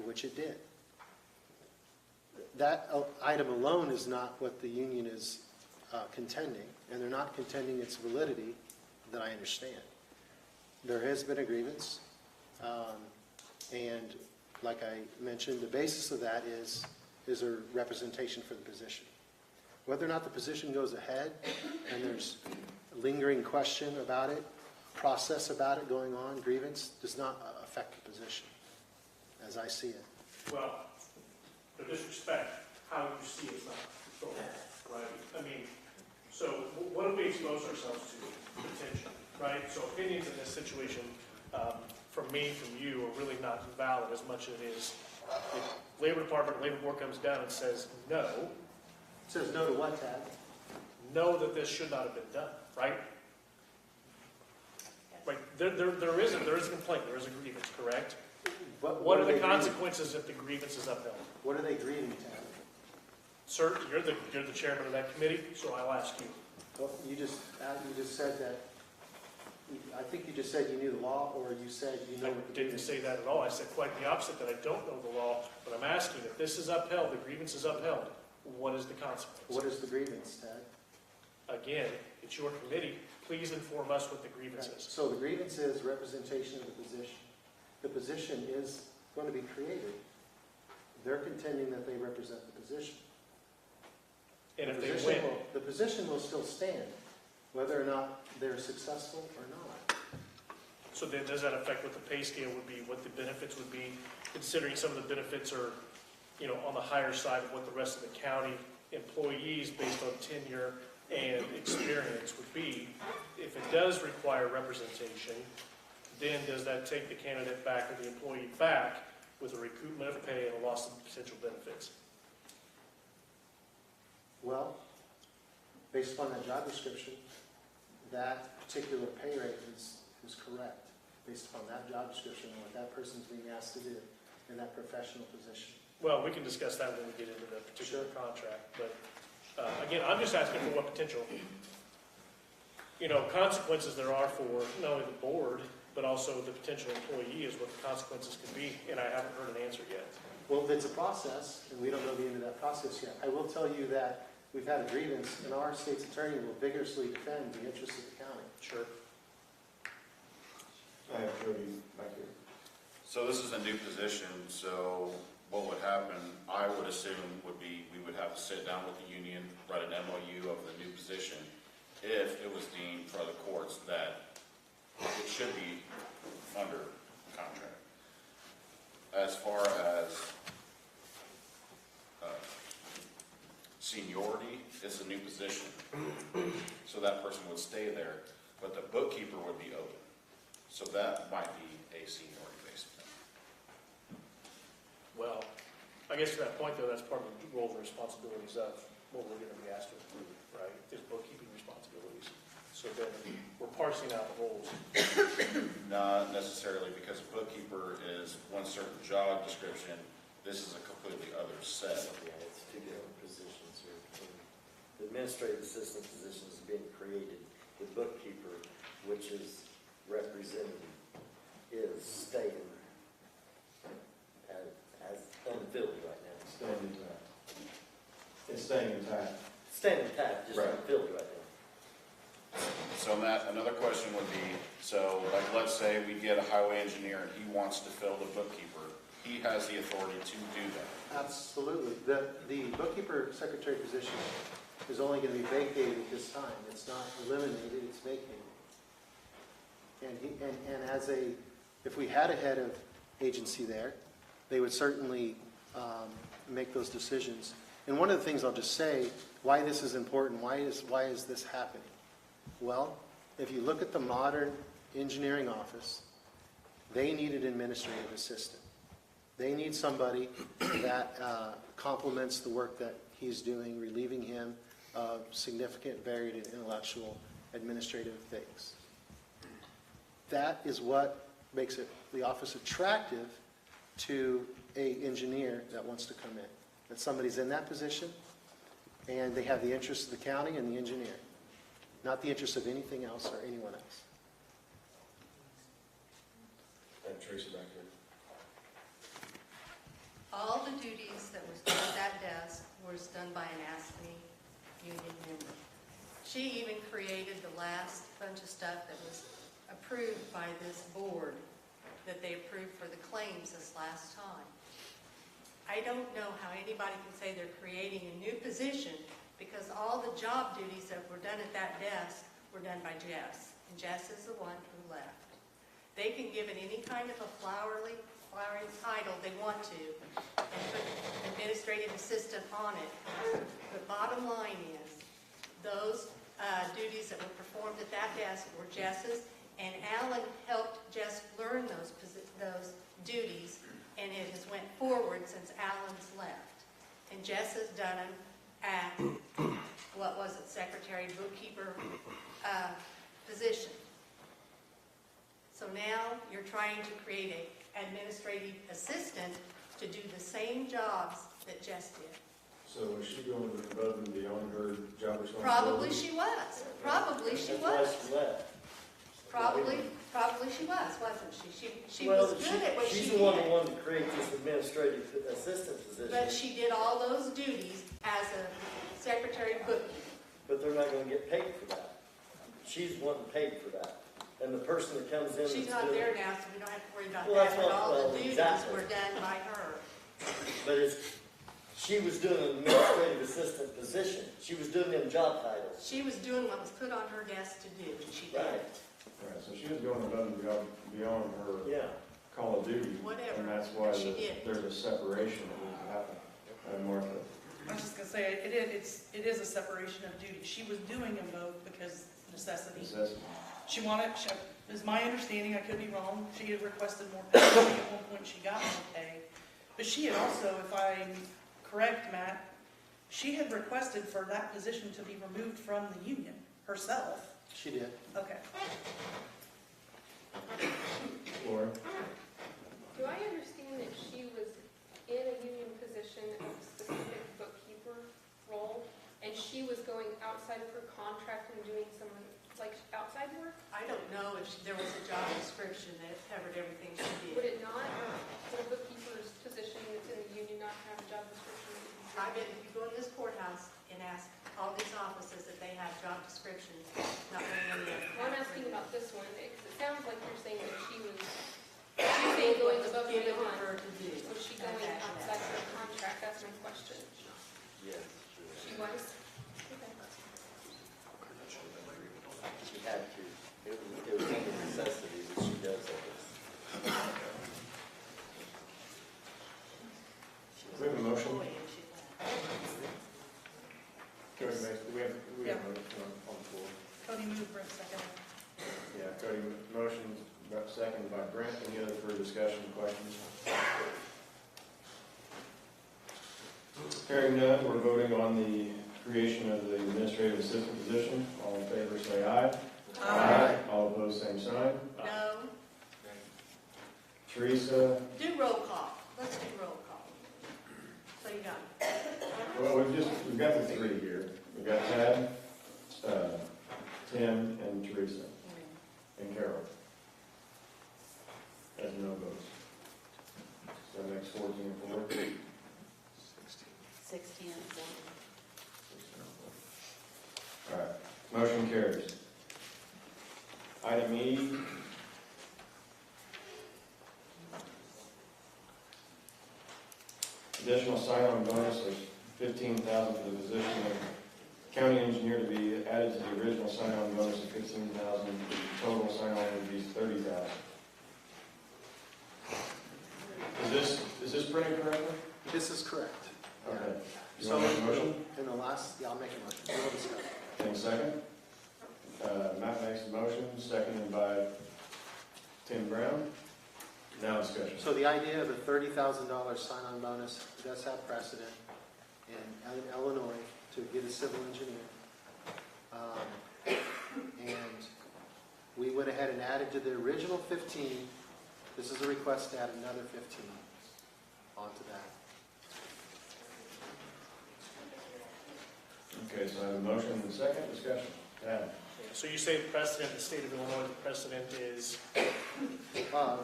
which it did. That item alone is not what the union is contending, and they're not contending its validity that I understand. There has been a grievance, and like I mentioned, the basis of that is a representation for the position. Whether or not the position goes ahead and there's a lingering question about it, process about it going on, grievance, does not affect the position, as I see it. Well, with disrespect, how you see it's not controlled, right? I mean, so what if we we expose ourselves to potential, right? So opinions in this situation, from me, from you, are really not valid as much as it is if Labor Department, Labor Board comes down and says no, Says no to what, Tad? know that this should not have been done, right? Right, there is a complaint, there is a grievance, correct? What are the consequences if the grievance is upheld? What are they grieving, Tad? Sir, you're the chairman of that committee, so I'll ask you. Well, you just said that, I think you just said you knew the law, or you said you know I what the didn't grievance say is. that at all. I said quite the opposite, that I don't know the law, but I'm asking, if this is upheld, the grievance is upheld, what is the consequence? What is the grievance, Tad? Again, it's your committee. Please inform us what the grievance is. So the grievance is representation of the position. The position is going to be created. They're contending that they represent the position. And if The they position win, the position will still stand, whether or not they're successful or not. so then does that affect what the pay scale would be, what the benefits would be, considering some of the benefits are, on the higher side of what the rest of the county employees based on tenure and experience would be? If it does require representation, then does that take the candidate back or the employee back with a recoupment of pay and a loss of potential benefits? Well, based upon that job description, that particular pay rate is correct, based upon that job description and what that person's being asked to do in that professional position. Well, we can discuss that when we get into the particular contract, but again, I'm just asking for what potential, consequences there are for not only the board, but also the potential employee, is what the consequences could be, and I haven't heard an answer yet. Well, it's a process, and we don't know the end of that process yet. I will tell you that we've had a grievance, and our state's attorney will vigorously defend the interests of the county. Sure. I have Jody back here. So this is a new position, so what would happen, I would assume, would be we would have to sit down with the union, write an MOU of the new position, if it was deemed for the courts that it should be under contract. As far as seniority, it's a new position, so that person would stay there, but the bookkeeper would be open. So that might be a seniority-based thing. Well, I guess to that point, though, that's part of the roles and responsibilities of what we're going to be asked to approve, right? Is bookkeeping responsibilities. So then we're parsing out the roles. Not necessarily, because a bookkeeper is one certain job description. This is a completely other set. Yeah, it's two different positions here. The administrative assistant position is being created. The bookkeeper, which is representative, is staying as unfilled right now. Staying intact. It's staying intact. Staying intact, just Right. unfilled right now. So Matt, another question would be, so like let's say we get a highway engineer and he wants to fill the bookkeeper. He has the authority to do that. Absolutely. The bookkeeper secretary position is only going to be vacated at this time. It's not eliminated, it's vacated. And if we had a head of agency there, they would certainly make those decisions. And one of the things I'll just say, why this is important, why is this happening? Well, if you look at the modern engineering office, they need an administrative assistant. They need somebody that complements the work that he's doing, relieving him of significant, varied, and intellectual administrative things. That is what makes the office attractive to an engineer that wants to come in. That somebody's in that position, and they have the interests of the county and the engineer, not the interests of anything else or anyone else. And Teresa back here. All the duties that was done at that desk was done by an ASME union member. She even created the last bunch of stuff that was approved by this board, that they approved for the claims this last time. I don't know how anybody can say they're creating a new position, because all the job duties that were done at that desk were done by Jess, and Jess is the one who left. They can give it any kind of a flowery title they want to, and put administrative assistant on it. The bottom line is, those duties that were performed at that desk were Jess's, and Alan helped Jess learn those duties, and it has went forward since Alan's left. And Jess has done them at, what was it, secretary, bookkeeper position. So now you're trying to create an administrative assistant to do the same jobs that Jess did. So is she going above and beyond her job responsibility? Probably she was. Probably she That's why was. she left. Probably she was, wasn't she? She Well, was good at what she she's did. the one that wanted to create this administrative assistant position. But she did all those duties as a secretary bookkeeper. But they're not gonna get paid for that. She's wanting paid for that. And the person that comes in. She's that's not doing- there now, so we don't have to worry about Well, that, that's but what- all well, the duties exactly. were done by her. But she was doing an administrative assistant position. She was doing them job titles. She was doing what was put on her desk to do, and she did. Right. Right, so she was going above and beyond her Yeah. call of duty. Whatever, And that's why she did. there's a separation that needs to happen. Martha? I was just gonna say, it is a separation of duties. She was doing them both because necessity. Necessity. She wanted, is my understanding, I could be wrong, she had requested more pay. I think at one point she got more pay. But she had also, if I'm correct, Matt, she had requested for that position to be removed from the union herself. She did. Okay. Laura? Do I understand that she was in a union position of a specific bookkeeper role, and she was going outside of her contract and doing some, like, outside work? I don't know if there was a job description that covered everything she Would did. it not, would a bookkeeper's position that's in the union not have a job description? I bet if you go to this courthouse and ask all these offices that they have job descriptions, not very many of them. Well, I'm asking about this one, because it sounds like you're saying that she's saying going above and Given beyond. her to do. Was she going at that outside desk. of her contract? That's my question. Yes. She was? Okay. She had to. It was under necessity that she does this. We have a motion? Employee, and she left. Cody makes, we have a motion on the floor. Cody moved, Brent seconded. Yeah, Cody, motion, seconded by Brent. Any other further discussion, questions? Hearing none, we're voting on the creation of the administrative assistant position. All in favor, say aye. Aye. All opposed, same sign. No, Teresa, do roll call. Let's do roll call. So you got it. well, we've got the three here. We've got Tad, Tim, and Teresa, and Carol. As no votes. So that makes 14 and 4. 16 and 4. All right, motion carries. Item E. Additional sign-on bonus of $15,000 for the position of county engineer to be added to the original sign-on bonus of $15,000. Total sign-on would be $30,000. Is this printed correctly? This is correct. Okay. You So, want to make a motion? in the last, yeah, I'll make a motion. We'll discuss. Any second? Matt makes a motion, seconded by Tim Brown. Now discussion. So the idea of a $30,000 sign-on bonus does have precedent in Illinois to get a civil engineer. And we went ahead and added to the original 15. This is a request to add another 15 onto that. Okay, so I have a motion and a second discussion. Adam? So you say the precedent in the state of Illinois, the precedent is,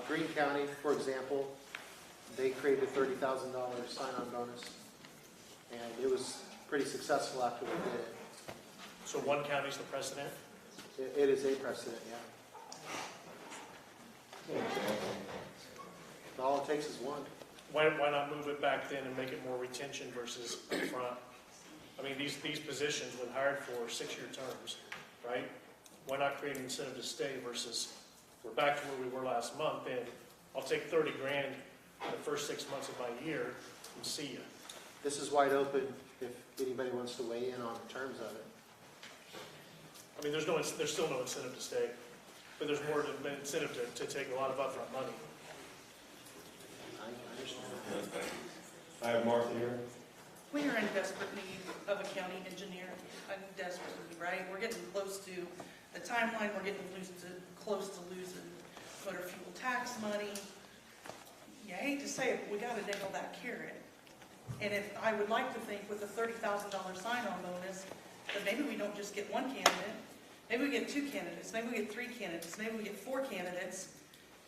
Greene County, for example, they created a $30,000 sign-on bonus, and it was pretty successful after they did it. so one county's the precedent? It is a precedent, yeah. All it takes is one. Why not move it back then and make it more retention versus upfront? I mean, these positions when hired for 6-year terms, right? Why not create an incentive to stay versus, we're back to where we were last month, and I'll take 30 grand in the first 6 months of my year and see you. This is wide open if anybody wants to weigh in on the terms of it. I mean, there's still no incentive to stay, but there's more incentive to take a lot of upfront money. I understand. I have Martha here. We are in desperate need of a county engineer, desperately, right? We're getting close to the timeline, we're getting close to losing motor fuel tax money. You hate to say it, but we gotta nail that carrot. And if, I would like to think with a $30,000 sign-on bonus, that maybe we don't just get one candidate, maybe we get 2 candidates, maybe we get 3 candidates, maybe we get 4 candidates,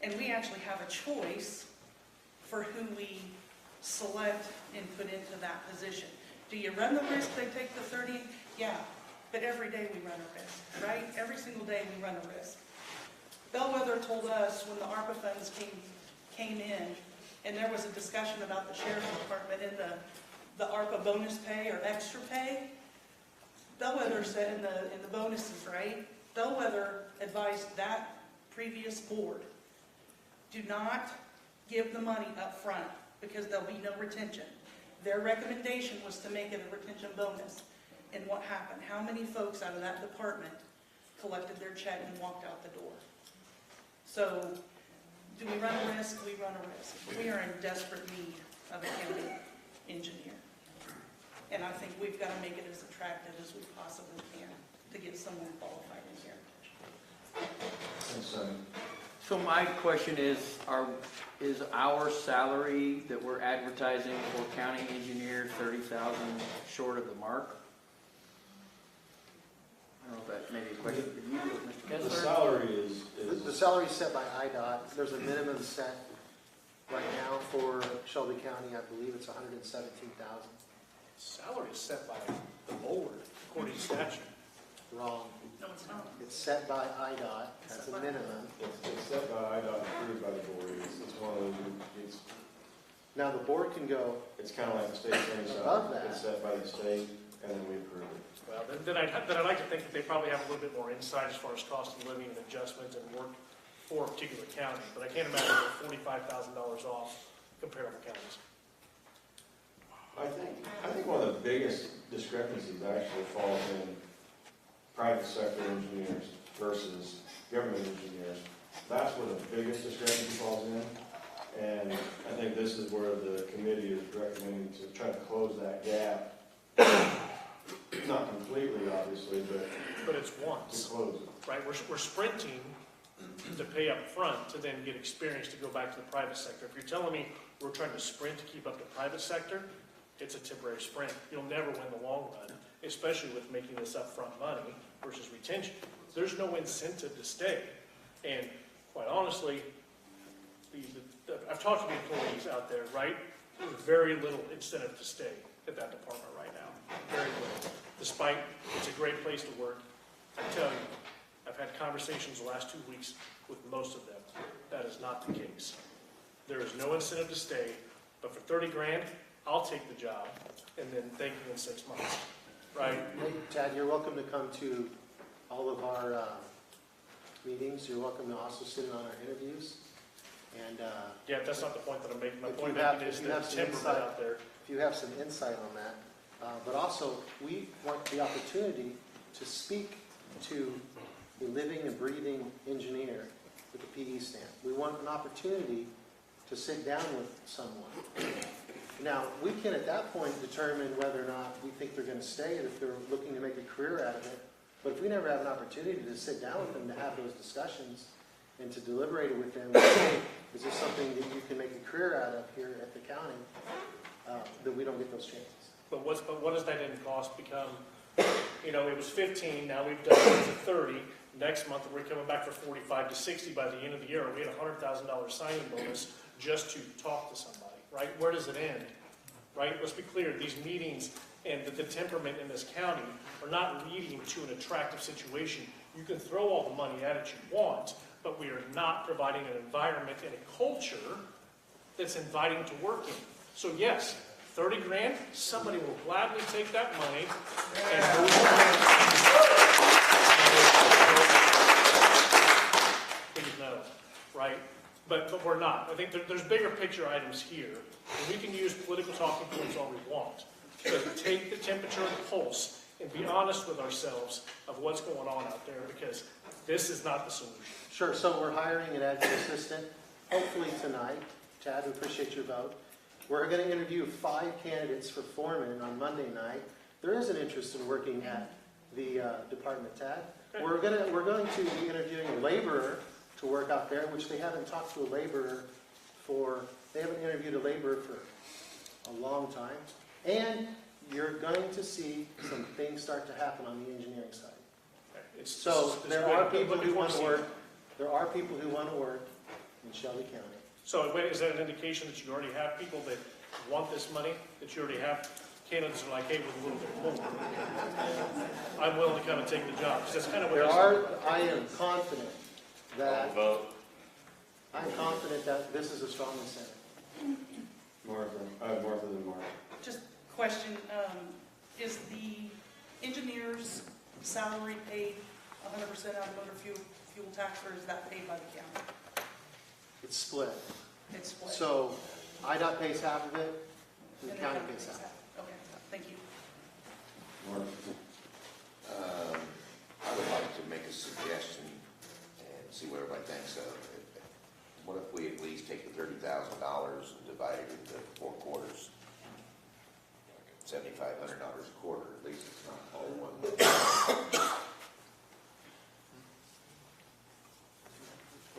and we actually have a choice for who we select and put into that position. Do you run the risk they take the 30? Yeah, but every day we run a risk, right? Every single day we run a risk. Bellwether told us when the ARPA funds came in, and there was a discussion about the sheriff's department and the ARPA bonus pay or extra pay. Bellwether said in the bonuses, right? Bellwether advised that previous board, do not give the money up front because there'll be no retention. Their recommendation was to make it a retention bonus. And what happened? How many folks out of that department collected their check and walked out the door? So, do we run a risk? We run a risk. We are in desperate need of a county engineer. And I think we've got to make it as attractive as we possibly can to get someone qualified in here. So my question is our salary that we're advertising for county engineer 30,000 short of the mark? I don't know if that may be a question for you, Mr. Kessler. The salary is The salary is set by IDOT. There's a minimum set right now for Shelby County. I believe it's $117,000. Salary is set by the board according to statute. Wrong. No, it's not. It's set by IDOT. That's a minimum. it's set by IDOT, approved by the board. It's one of those, Now, the board can go, it's kind of like the state attorney's Above office. that. It's set by the state, and then we approve it. Well, then I'd like to think that they probably have a little bit more insight as far as cost of living and adjustments and work for a particular county, but I can't imagine they're $45,000 off comparable counties. I think one of the biggest discrepancies actually falls in private sector engineers versus government engineers. That's where the biggest discrepancy falls in. And I think this is where the committee is recommending to try to close that gap. Not completely, obviously, But it's to once, close it. right? We're sprinting to pay up front to then get experience to go back to the private sector. If you're telling me we're trying to sprint to keep up the private sector, it's a temporary sprint. You'll never win the long run, especially with making this upfront money versus retention. There's no incentive to stay. And quite honestly, I've talked to the employees out there, right? There's very little incentive to stay at that department right now. Very little. Despite it's a great place to work, I tell you, I've had conversations the last 2 weeks with most of them. That is not the case. There is no incentive to stay, but for 30 grand, I'll take the job and then thank you in 6 months, right? hey, Tad, you're welcome to come to all of our meetings. You're welcome to also sit in on our interviews. And Yeah, that's not the point that I'm making. My If point you have- is if you the have some temperament insight- out there. if you have some insight on that. But also, we want the opportunity to speak to a living and breathing engineer with a PE stamp. We want an opportunity to sit down with someone. Now, we can at that point determine whether or not we think they're going to stay and if they're looking to make a career out of it. But if we never have an opportunity to sit down with them to have those discussions and to deliberate with them, hey, is this something that you can make a career out of here at the county, then we don't get those chances. But what does that end cost become? You know, it was 15, now we've done it to 30. Next month, we're coming back for 45 to 60 by the end of the year. We had a $100,000 signing bonus just to talk to somebody, right? Where does it end, right? Let's be clear, these meetings and the temperament in this county are not leading to an attractive situation. You can throw all the money at it you want, but we are not providing an environment and a culture that's inviting to work in. So yes, 30 grand, somebody will gladly take that money and move on. Please no, right? But we're not. I think there's bigger picture items here. And we can use political talking points all we want. But take the temperature and the pulse and be honest with ourselves of what's going on out there, because this is not the solution. Sure, so we're hiring an admin assistant, hopefully tonight. Chad, we appreciate your vote. We're going to interview 5 candidates for foreman on Monday night. There is an interest in working at the department, Tad. We're going to be interviewing a laborer to work out there, which they haven't talked to a laborer they haven't interviewed a laborer for a long time. And you're going to see some things start to happen on the engineering side. So there are people who want to work. There are people who want to work in Shelby County. So wait, is that an indication that you already have people that want this money, that you already have candidates that are like, hey, with a little bit more, I'm willing to come and take the job? 'Cause that's kind of what I am confident that this is a strong incentive. Martha than Mark. Just question, is the engineer's salary paid 100% out of motor fuel tax, or is that paid by the county? It's split. It's split. So IDOT pays half of it, and the And county then pays half. Okay, thank you. Mark. I would like to make a suggestion and see what everybody thinks of it. What if we at least take the $30,000 and divide it into 4 quarters? $7,500 a quarter, at least it's not all one.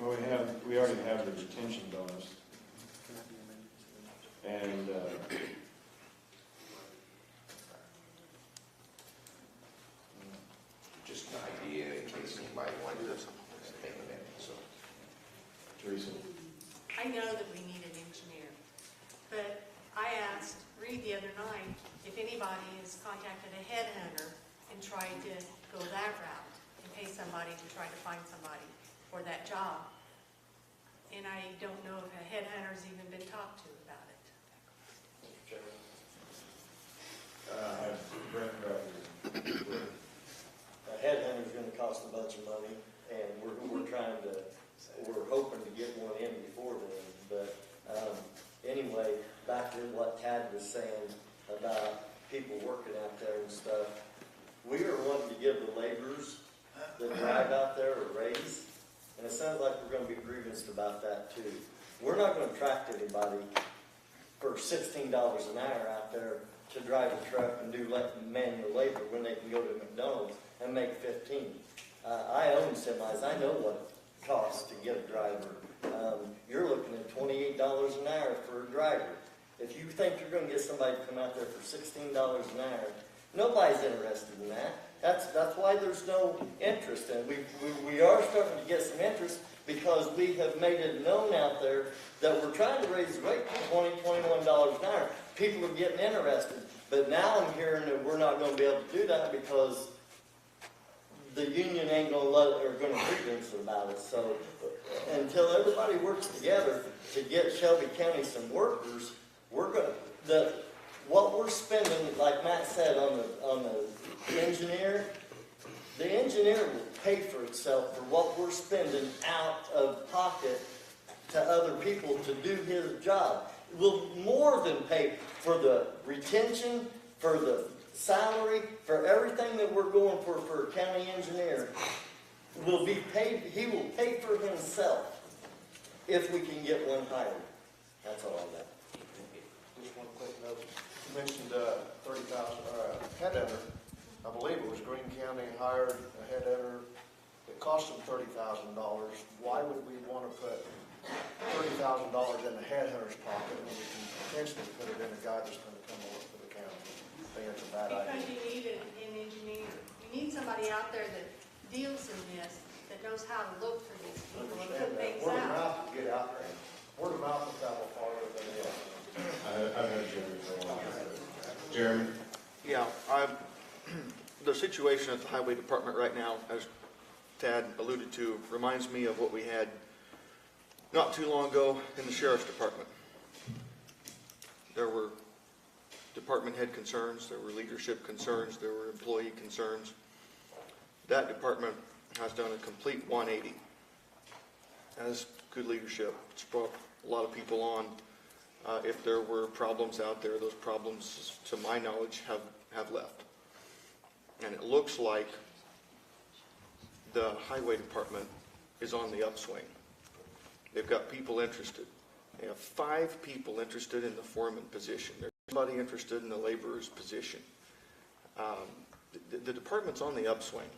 Well, we already have the retention bonus, and Just an idea in case anybody wanted to make a minute, so. Teresa. I know that we need an engineer, but I asked Reed the other night if anybody has contacted a headhunter and tried to go that route and pay somebody to try to find somebody for that job. And I don't know if a headhunter's even been talked to about it. A headhunter's gonna cost a bunch of money, and we're hoping to get one in before then, but, anyway, back to what Tad was saying about people working out there and stuff, we are wanting to give the laborers that drive out there a raise, and it sounds like we're gonna be grievous about that too. We're not gonna attract anybody for $16 an hour out there to drive a truck and do manual labor when they can go to McDonald's and make 15. I own semis. I know what it costs to get a driver. You're looking at $28 an hour for a driver. If you think you're going to get somebody to come out there for $16 an hour, nobody's interested in that. That's why there's no interest in it. We are starting to get some interest because we have made it known out there that we're trying to raise the rate to $20, $21 an hour. People are getting interested. But now I'm hearing that we're not going to be able to do that because the union ain't going to grievance about it. So until everybody works together to get Shelby County some workers, what we're spending, like Matt said, on the engineer will pay for itself for what we're spending out of pocket to other people to do his job. Will more than pay for the retention, for the salary, for everything that we're going for a county engineer. Will be paid. He will pay for himself if we can get one hired. That's all I got. Just one quick note. You mentioned 30,000 headhunter. I believe it was Greene County hired a headhunter. It cost them $30,000. Why would we want to put $30,000 in the headhunter's pocket when we can potentially put it in a guy that's going to come work for the county? I think it's a bad idea. Because you need an engineer. You need somebody out there that deals in this, that knows how to look for these people and put things Word of out. mouth will get out there. Word of mouth will travel farther than the other. I've had Jeremy for a while. Jeremy? Yeah, the situation at the highway department right now, as Tad alluded to, reminds me of what we had not too long ago in the sheriff's department. There were department head concerns, there were leadership concerns, there were employee concerns. That department has done a complete 180. Has good leadership. It's brought a lot of people on. If there were problems out there, those problems, to my knowledge, have left. and it looks like the highway department is on the upswing. They've got people interested. They have 5 people interested in the foreman position. There's somebody interested in the laborer's position. The department's on the upswing.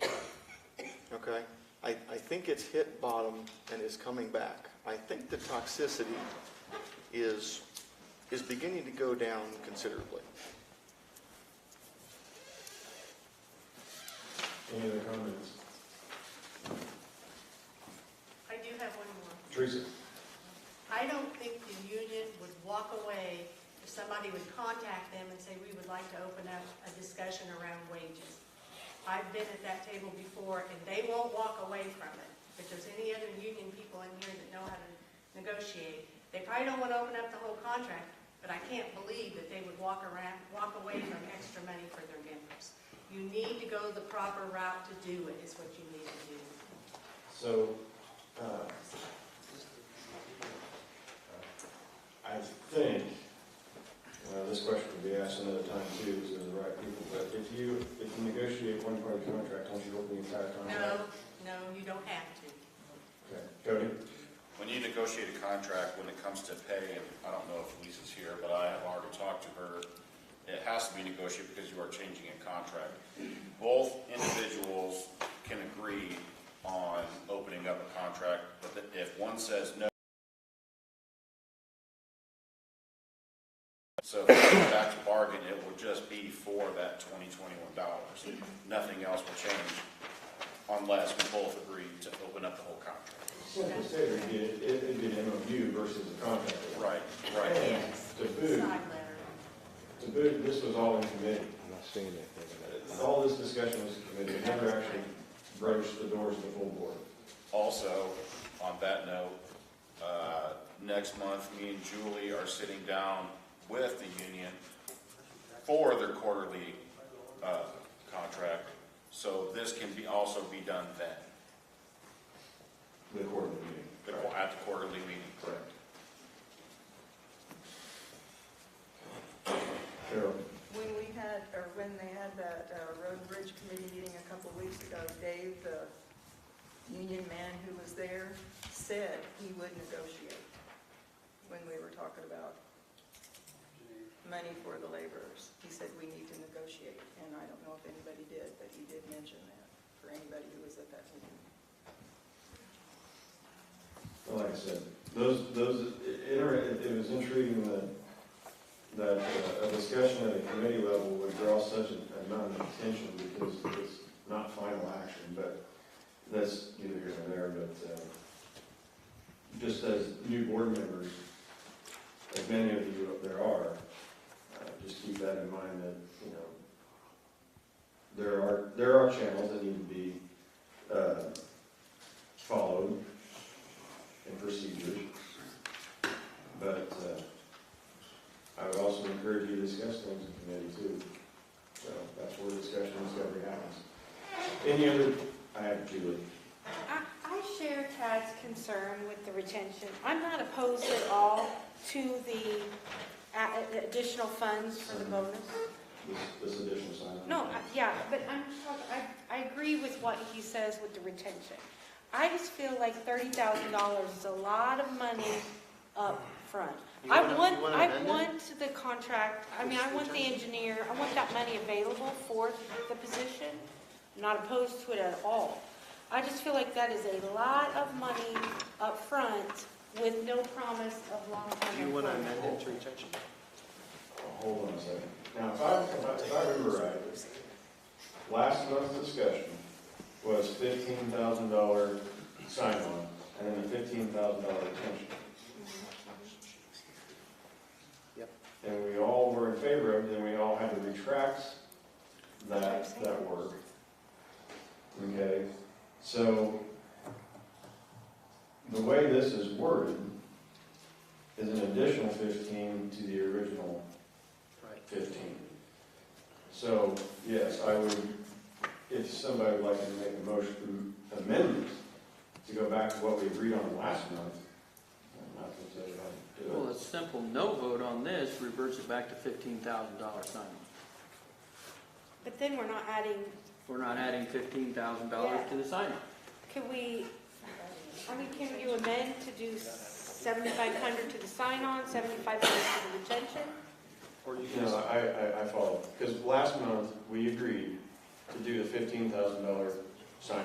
Okay? I think it's hit bottom and is coming back. I think the toxicity is beginning to go down considerably. Any other comments? I do have one more. Teresa? I don't think the union would walk away if somebody would contact them and say, we would like to open up a discussion around wages. I've been at that table before, and they won't walk away from it. If there's any other union people in here that know how to negotiate, they probably don't want to open up the whole contract, but I can't believe that they would walk away from extra money for their members. You need to go the proper route to do it, is what you need to do. So, I think, this question could be asked another time too, because they're the right people, but if you negotiate one part of the contract, don't you open the entire contract? No, you don't have to. Okay, Cody? When you negotiate a contract, when it comes to pay, and I don't know if Lisa's here, but I have already talked to her, it has to be negotiated because you are changing a contract. Both individuals can agree on opening up a contract, but if one says no, so if we go back to bargain, it will just be for that $20-21. Nothing else will change unless we both agree to open up the whole contract. Simply stated, it'd be an MOU versus a contract. Right. And to boot, this was all in committee. I'm not seeing it. All this discussion was in committee. It never actually broached the doors of the full board. Also, on that note, next month, me and Julie are sitting down with the union for their quarterly contract, so this can also be done then. The quarterly meeting. At the quarterly meeting. Correct. Carol? When they had that road and bridge committee meeting a couple of weeks ago, Dave, the union man who was there, said he would negotiate when we were talking about money for the laborers. He said we need to negotiate, and I don't know if anybody did, but he did mention that for anybody who was at that meeting. Well, like I said, it was intriguing that a discussion at a committee level would draw such an amount of attention because it's not final action, but that's neither here nor there, but just as new board members, as many of you up there are, just keep that in mind that, there are channels that need to be followed and procedures, but I would also encourage you to discuss things in committee too. So that's where discussion and discovery happens. Any other? I have Julie. I share Tad's concern with the retention. I'm not opposed at all to the additional funds for the bonus. This additional sign. No, yeah, but I agree with what he says with the retention. I just feel like $30,000 is a lot of money up front. I want the contract, I want the engineer, I want that money available for the position. I'm not opposed to it at all. I just feel like that is a lot of money up front with no promise of long-term employment. Do you want to amend it to retention? Hold on a second. Now, if I remember right, last month's discussion was $15,000 sign-on and then a $15,000 retention. Yep. And we all were in favor of it, then we all had to retract that work. Okay, so the way this is worded is an additional 15 to the original 15. So, yes, I would, if somebody would like to make a motion amendment to go back to what we agreed on last month, I'm not going to tell you how to do it. Well, it's simple. No vote on this reverts it back to $15,000 sign. But then we're not adding, We're not adding $15,000 to the sign-on. can we, I mean, can you amend to do 7,500 to the sign-on, 7,500 to the retention? Or you can. No, I follow, because last month, we agreed to do the $15,000 sign-on.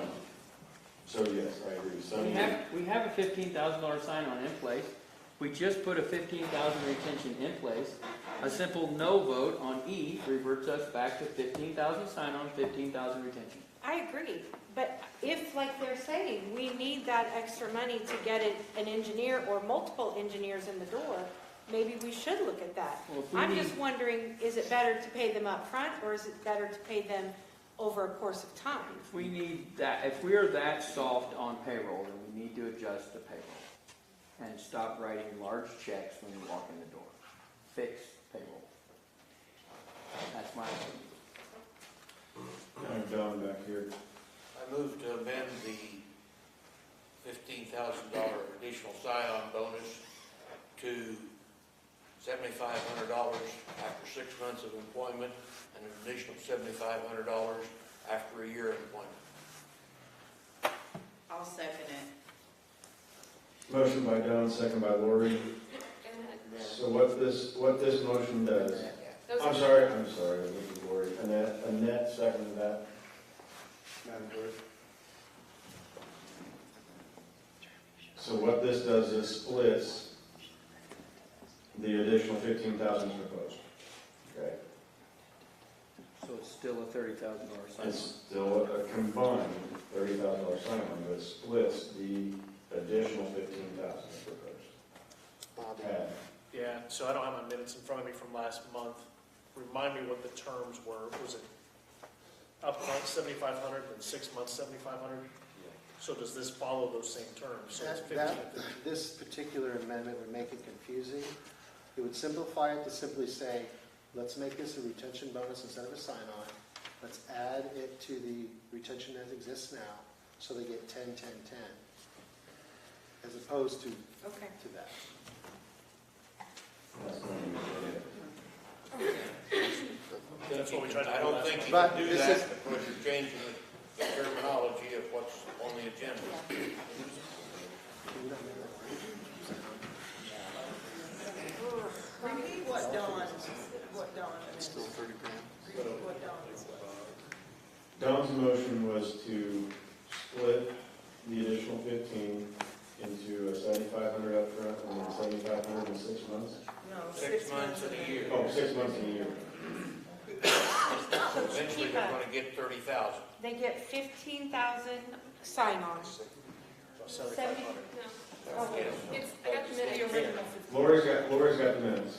So yes, I agree. We have a $15,000 sign-on in place. We just put a $15,000 retention in place. A simple no vote on E reverts us back to 15,000 sign-on, 15,000 retention. I agree, but if, like they're saying, we need that extra money to get an engineer or multiple engineers in the door, maybe we should look at that. Well, if we I'm need- just wondering, is it better to pay them up front, or is it better to pay them over a course of time? If we need that, if we're that soft on payroll, then we need to adjust the payroll and stop writing large checks when you walk in the door. Fix payroll. That's my opinion. I'm John back here. I move to amend the $15,000 additional sign-on bonus to $7,500 after 6 months of employment and an additional $7,500 after a year of employment. I'll second it. Motion by Don, second by Lori. So what this motion does, I'm sorry, this is Lori. Annette seconded that. Madam Clerk. So what this does is splits the additional 15,000 proposed. Okay? So it's still a $30,000 sign-on. It's still a combined $30,000 sign-on, but it splits the additional 15,000 proposed. Add. Yeah, so I don't have my minutes in front of me from last month. Remind me what the terms were. Was it upfront 7,500 and 6 months 7,500? So does this follow those same terms? So it's 15. This particular amendment would make it confusing. It would simplify it to simply say, let's make this a retention bonus instead of a sign-on. Let's add it to the retention that exists now, so they get 10, 10, 10, as opposed to that. That's what we tried to do. I don't think you can do that because you're changing the terminology of what's on the agenda. Repeat what Don. It's still 30 grand. Repeat what Don said. Don's motion was to split the additional 15 into a 7,500 up front and then 7,500 in 6 months. No, 6 months and a year. Oh, 6 months and a year. Eventually, they're going to get 30,000. They get 15,000 sign-ons. 7,500. Okay. It's, I got the minutes. Lori's got the minutes.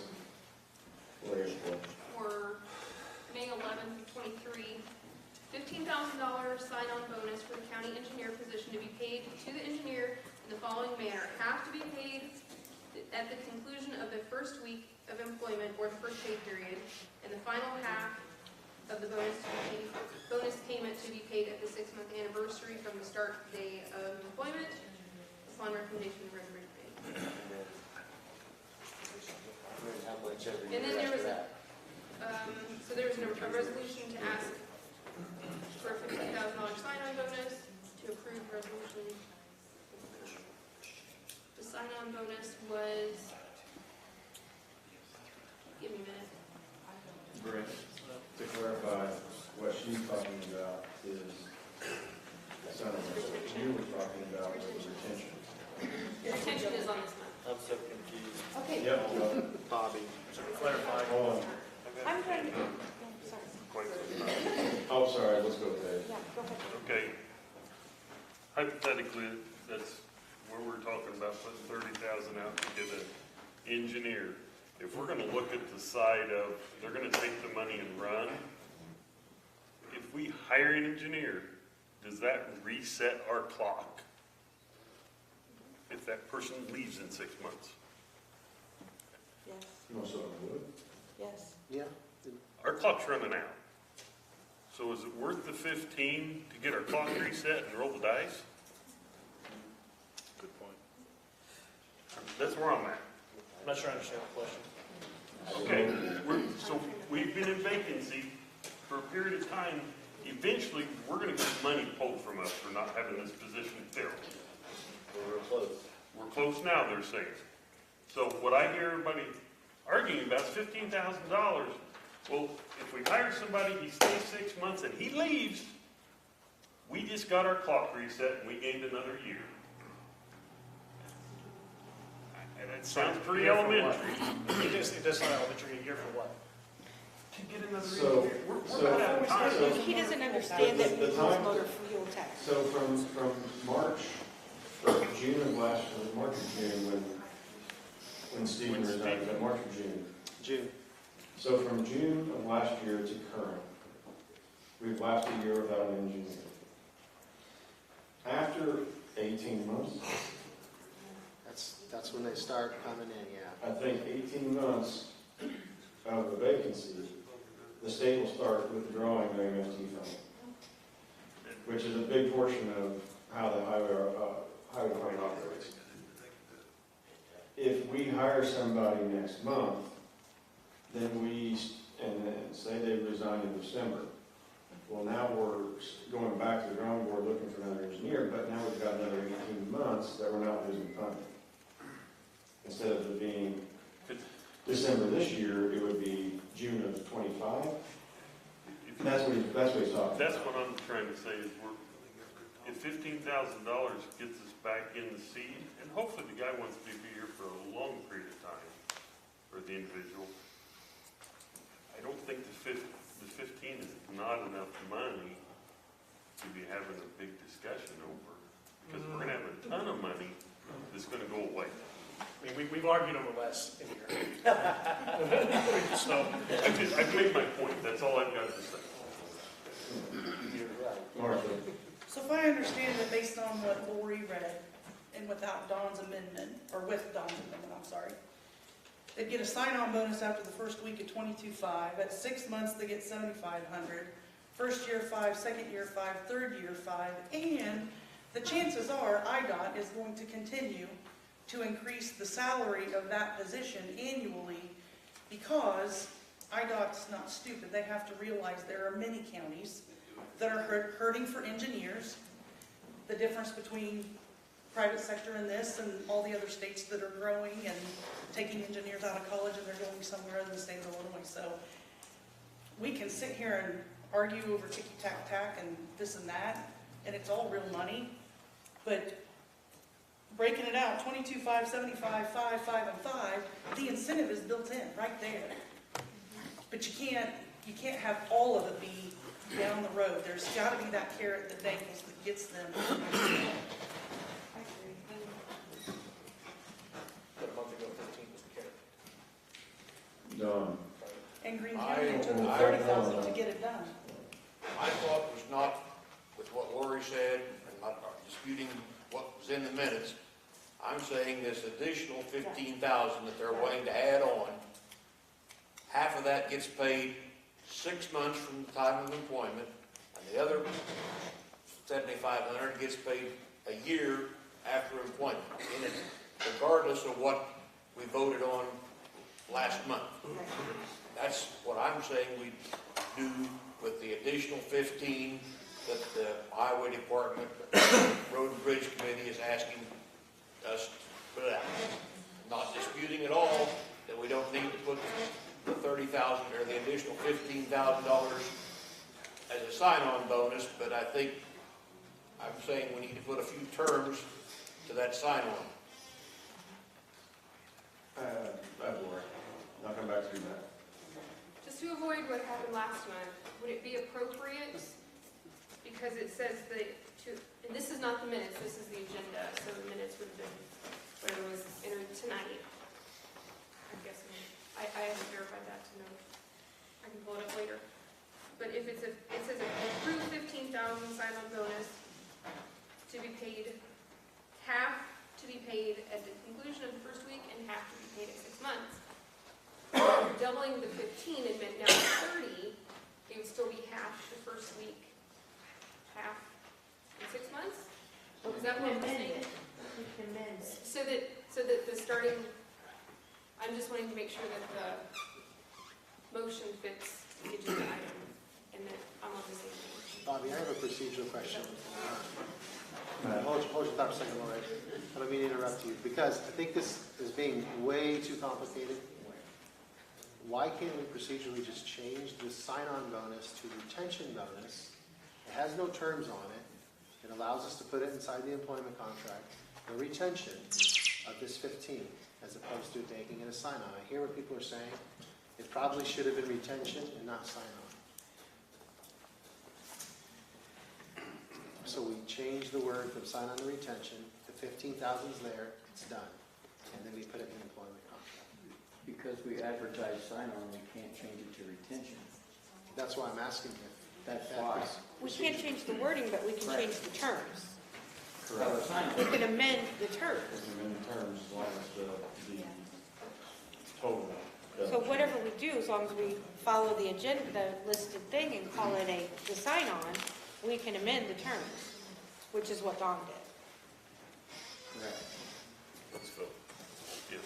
Lori's full. For May 11th, 23, $15,000 sign-on bonus for the county engineer position to be paid to the engineer in the following manner. Half to be paid at the conclusion of the first week of employment or the first pay period, and the final half of the bonus payment to be paid at the 6-month anniversary from the start day of employment upon recommendation of reservation pay. How much every And then year there after was that? So there was a resolution to ask for a $15,000 sign-on bonus, to approve resolution. The sign-on bonus was, give me a minute. Brent, to clarify, what she's talking about is, what you were talking about was retention. Retention is on this one. I'm so confused. Okay. Yep. Bobby. So to clarify, Hold on. I'm trying to, sorry. Quite some time. Oh, sorry, let's go with Dave. Yeah, go ahead. Okay. Hypothetically, that's where we're talking about putting 30,000 out to get an engineer. If we're gonna look at the side of, they're gonna take the money and run, if we hire an engineer, does that reset our clock? If that person leaves in 6 months? Yes, Most of them would. yes. Yeah. Our clock's running out. So is it worth the 15 to get our clock reset and roll the dice? good point. That's where I'm at. I'm not sure I understand the question. Okay, so we've been in vacancy for a period of time, eventually, we're gonna get money pulled from us for not having this position filled. We're close. We're close now, they're saying. So what I hear everybody arguing about is $15,000. Well, if we hire somebody, he stays 6 months and he leaves, we just got our clock reset and we gained another year. And it sounds pretty elementary. It does sound elementary. A year for what? To get another So- year. We're not out of time. He doesn't understand that The we time- motor fuel tax. So from March, or June of last, or March or June, when Stephen resigned, was that March or June? June. So from June of last year to current, we've lasted a year without an engineer. After 18 months, That's when they start coming in, yeah. I think 18 months of a vacancy, the state will start withdrawing the MST fund, which is a big portion of how the highway department operates. If we hire somebody next month, then and then say they resign in December, well, now we're going back to the drawing board looking for another engineer, but now we've got another 18 months that we're not losing funding. Instead of it being December this year, it would be June of 25. That's what he's talking. That's what I'm trying to say is if $15,000 gets us back in the seat, and hopefully the guy wants to be here for a long period of time, or the individual, I don't think the 15 is not enough money to be having a big discussion over, because we're gonna have a ton of money that's gonna go away. I mean, we've argued over less in here. So, I've made my point, that's all I've got to say. Martha. So if I understand it based on what Lori read, and without Don's amendment, or with Don's amendment, I'm sorry, they'd get a sign-on bonus after the first week at $22,500. At 6 months, they get $7,500. First year, $5,000, second year, $5,000, third year, $5,000, and the chances are IDOT is going to continue to increase the salary of that position annually, because IDOT's not stupid. They have to realize there are many counties that are hurting for engineers. The difference between private sector in this and all the other states that are growing and taking engineers out of college and they're going somewhere in the state of Illinois. So we can sit here and argue over ticky-tack-tack and this and that, and it's all real money, but breaking it out, 22,500, 75,000, 5,000, 5,000, and 5,000, the incentive is built in right there. But you can't have all of it be down the road. There's got to be that carrot that dangles that gets them. but a month ago, 15 was the carrot. Done. And Green County took $30,000 to get it done. My thought was not with what Lori said, and not disputing what was in the minutes. I'm saying this additional 15,000 that they're willing to add on, half of that gets paid 6 months from the time of employment, and the other 7,500 gets paid a year after employment, regardless of what we voted on last month. That's what I'm saying we do with the additional 15 that the Highway Department, Road and Bridge Committee is asking us to put out. Not disputing at all that we don't need to put the 30,000 or the additional $15,000 as a sign-on bonus, but I think I'm saying we need to put a few terms to that sign-on. I'll come back to that. Just to avoid what happened last month, would it be appropriate, because it says that, and this is not the minutes, this is the agenda, so the minutes would have been whatever was entered tonight. I'm guessing, I haven't verified that to know, I can pull it up later. But if it says approved 15,000 sign-on bonus to be paid, half to be paid at the conclusion of the first week and half to be paid at 6 months. If you're doubling the 15 and meant now 30, it would still be half the first week, half in 6 months? Is that what I'm saying? So that the starting, I'm just wanting to make sure that the motion fits the agenda item, and have a procedural question. Hold your thought for a second, Lori. I don't mean to interrupt you, because I think this is being way too complicated. Why can't we procedurally just change the sign-on bonus to retention bonus? It has no terms on it. It allows us to put it inside the employment contract, the retention of this 15, as opposed to making it a sign-on. I hear what people are saying. It probably should have been retention and not sign-on. So we change the word from sign-on to retention, the 15,000 is there, it's done. And then we put it in the employment contract. Because we advertise sign-on, we can't change it to retention. That's why I'm asking you. That's why. We can't change the wording, but we can change the terms. Correct. We can amend the terms. In terms, as long as the total. So whatever we do, as long as we follow the agenda, the listed thing, and call it the sign-on, we can amend the terms, which is what Dawn did. Correct. Let's vote. Yeah.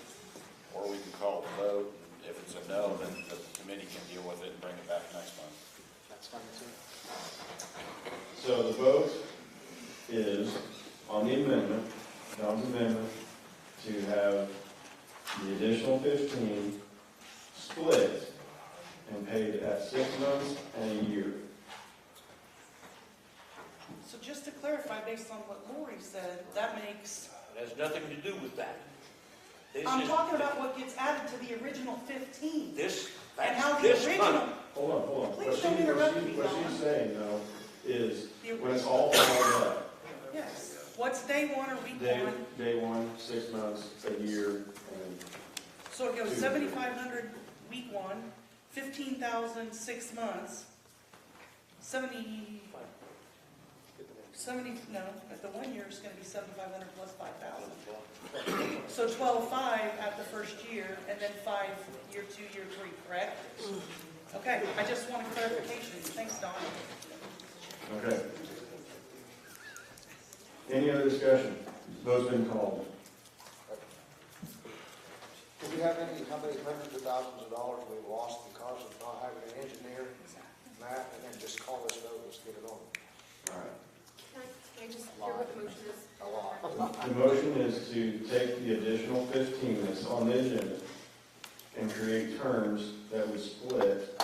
Or we can call the vote, and if it's a no, then the committee can deal with it and bring it back next month. That's fine too. So the vote is on the amendment, John's amendment, to have the additional 15 split and paid at 6 months and a year. So just to clarify, based on what Lori said, that makes, It has nothing to do with that. This I'm is- talking about what gets added to the original 15. This, And how that's the this original, money. Hold on. Please don't interrupt me, What Dawn. she's saying, though, is when it's all followed up, yes, what's day one or week one? day 1, 6 months, a year, and So it goes 7,500 week one, 15,000 6 months, 70, no, at the 1 year it's gonna be 7,500 plus 5,000. So 12,500 at the first year, and then 5 year 2, year 3, correct? Okay, I just want a clarification. Thanks, Don. okay. Any other discussion? Vote's been called. Do we have any, how many hundreds of thousands of dollars we've lost because of not having an engineer, Matt, and then just call this vote, let's get it on? All right. Can I just hear what the motion is? A lot. The motion is to take the additional 15 that's on the agenda and create terms that would split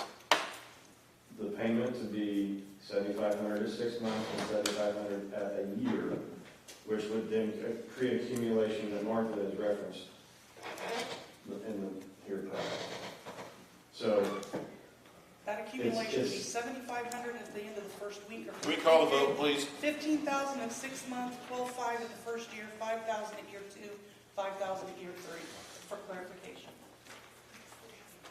the payment to be $7,500 at 6 months and $7,500 at a year, which would then create accumulation that Martha has referenced in the here part. So That accumulation would be It's- 7,500 at the end of the first week. Or Can we call the vote, please? 15,000 at 6 months, 12,500 at the first year, 5,000 at year 2, 5,000 at year 3, for clarification.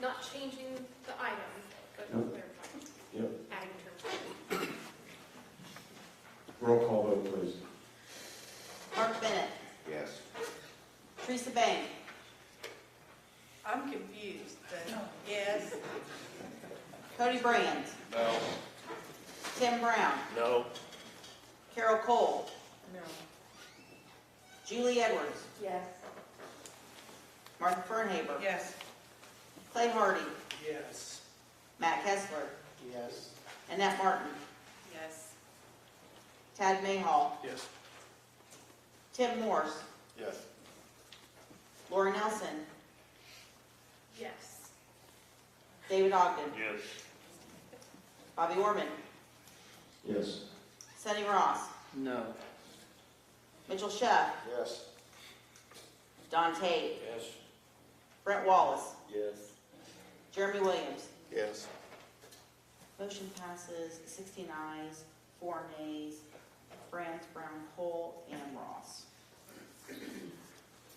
Not changing the item, but Nope. clarifying. Yep. Adding terms. Roll call vote, please. Mark Bennett. Yes. Teresa Bank. I'm confused, but yes. Cody Brand. No. Tim Brown. No. Carol Cole. No. Julie Edwards. Yes. Martha Fernhaber. Yes. Clay Hardy. Yes. Matt Kessler. Yes. Annette Martin. Yes. Tad Mayhall. Yes. Tim Morse. Yes. Laura Nelson. Yes. David Ogden. Yes. Bobby Orman. Yes. Sonny Ross. No. Mitchell Sheff. Yes. Don Tate. Yes. Brent Wallace. Yes. Jeremy Williams. Yes. Motion passes 16 ayes, 4 nays, Brandt, Brown, Cole, and Ross.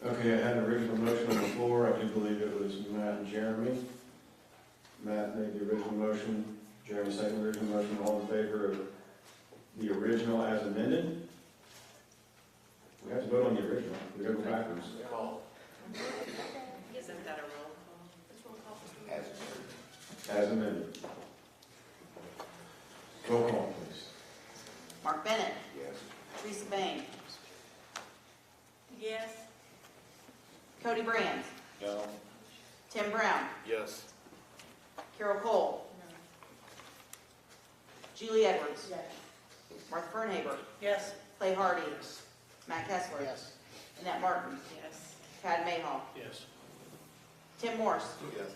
Okay, I had an original motion on the floor. I do believe it was Matt and Jeremy. Matt made the original motion. Jeremy seconded the original motion. All in favor of the original as amended? We have to vote on the original. We gotta go backwards. Come on. Isn't that a roll call? It's roll call. As amended. Roll call, please. Mark Bennett. Yes. Teresa Bank. Yes. Cody Brand. No. Tim Brown. Yes. Carol Cole. Julie Edwards. Yes. Martha Fernhaber, Yes. Clay Hardy, Matt Kessler, Yes. Annette Martin, Yes. Tad Mayhaw, Yes. Tim Morse, Yes.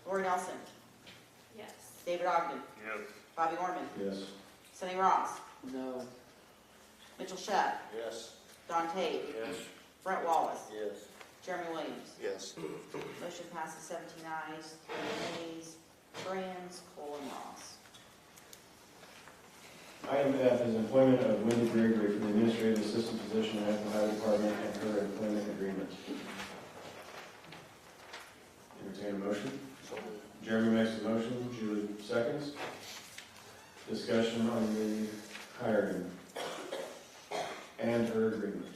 Lori Nelson, Yes. David Ogden, Yes. Bobby Orman, Yes. Sonny Ross, No. Mitchell Shutt, Yes. Don Tate, Yes. Brent Wallace, Yes. Jeremy Williams. Yes. Motion passes 17 ayes, 3 nays, Brands, Cole, and Ross. Item F is employment of Wendy Gregory for the administrative assistant position at the highway department and her employment agreement. Entertain a motion. Jeremy makes a motion, Julie seconds. Discussion on the hiring and her agreement.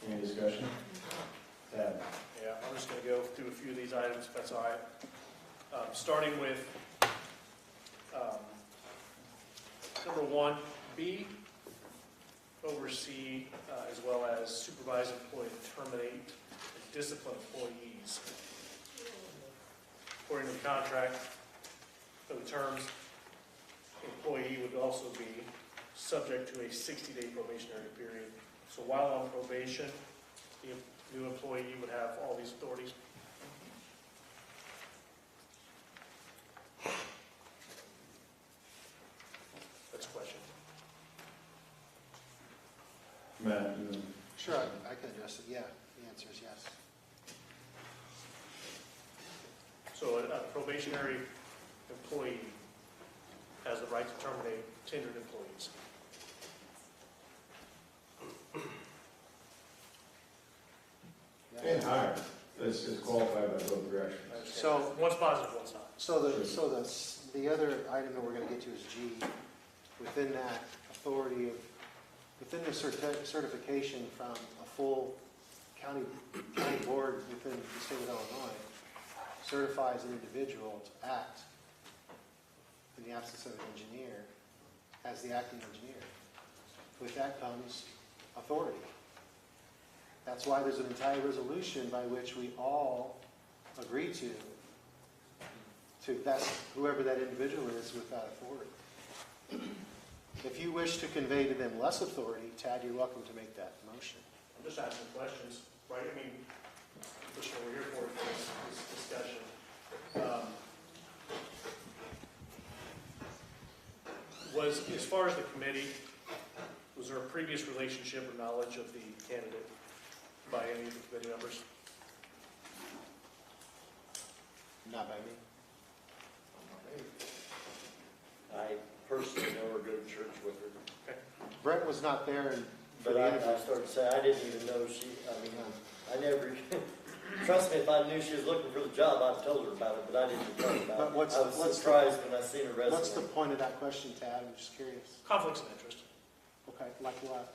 Any discussion? Tad? Yeah, I'm just going to go through a few of these items, if that's all right. Starting with number 1B, oversee as well as supervise, employ, and terminate and discipline employees. According to the contract, for the terms, the employee would also be subject to a 60-day probationary period. So while on probation, the new employee would have all these authorities. That's a question. Matt? You- Sure, I can address it. Yeah, the answer is yes. So a probationary employee has the right to terminate tenured employees. And hire. It's qualified by both directions. So, One's positive, one's not. the other item that we're going to get to is G. Within that authority of, within the certification from a full county board within the state of Illinois, certifies an individual to act in the absence of an engineer as the acting engineer. With that comes authority. That's why there's an entire resolution by which we all agree to vest whoever that individual is with that authority. If you wish to convey to them less authority, Tad, you're welcome to make that motion. I'm just asking questions, right? I mean, that's what we're here for this discussion. As far as the committee, was there a previous relationship or knowledge of the candidate by any of the committee members? Not by me. I personally know her, go to church with her. Brent was not there for But the I interview. started to say, I didn't even know I never, trust me, if I knew she was looking for the job, I'd told her about it, but I didn't tell her about But it. what's- I was what's the- surprised when I seen her resume. What's the point of that question, Tad? I'm just curious. Conflicts of interest. Okay, like what?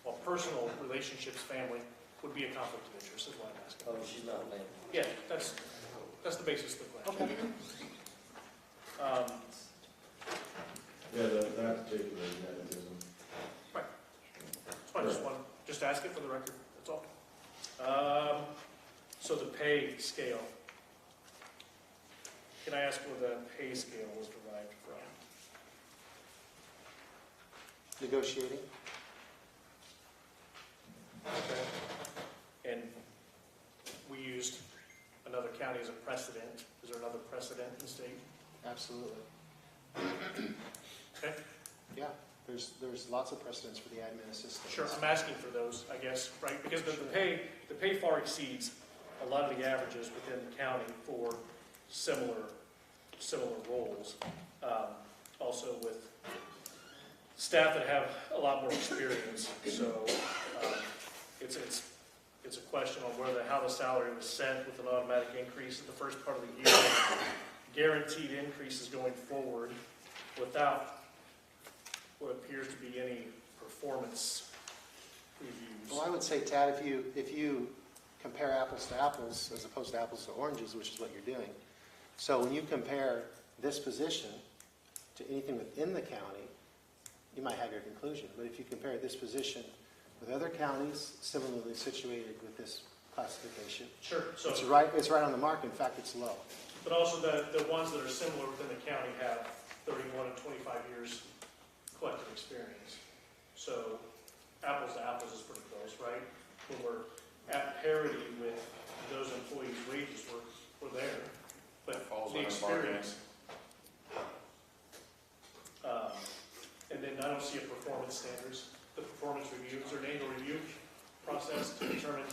Well, personal relationships, family, would be a conflict of interest, is what I'm asking. Oh, she's not a man. Yeah, that's the basis of the question. Okay. Yeah, that particular nepotism. Right. So I just want, just ask it for the record, that's all. So the pay scale. Can I ask where the pay scale was derived from? Negotiating? Okay. And we used another county as a precedent. Is there another precedent in the state? Absolutely. Okay. Yeah, there's lots of precedents for the admin assistant. Sure, I'm asking for those, I guess, right? Because the pay far exceeds a lot of the averages within the county for similar roles. Also with staff that have a lot more experience. So it's a question on how the salary was set with an automatic increase at the first part of the year, guaranteed increases going forward without what appears to be any performance reviews. Well, I would say, Tad, if you compare apples to apples as opposed to apples to oranges, which is what you're doing. So when you compare this position to anything within the county, you might have your conclusion. But if you compare this position with other counties similarly situated with this classification, Sure. So it's right on the mark. In fact, it's low. But also the ones that are similar within the county have 31 and 25 years collective experience. So apples to apples is pretty close, right? When we're at parity with those employees' wages, we're there. But Falls the under experience. And then I don't see a performance standards. The performance review, is there an annual review process to determine?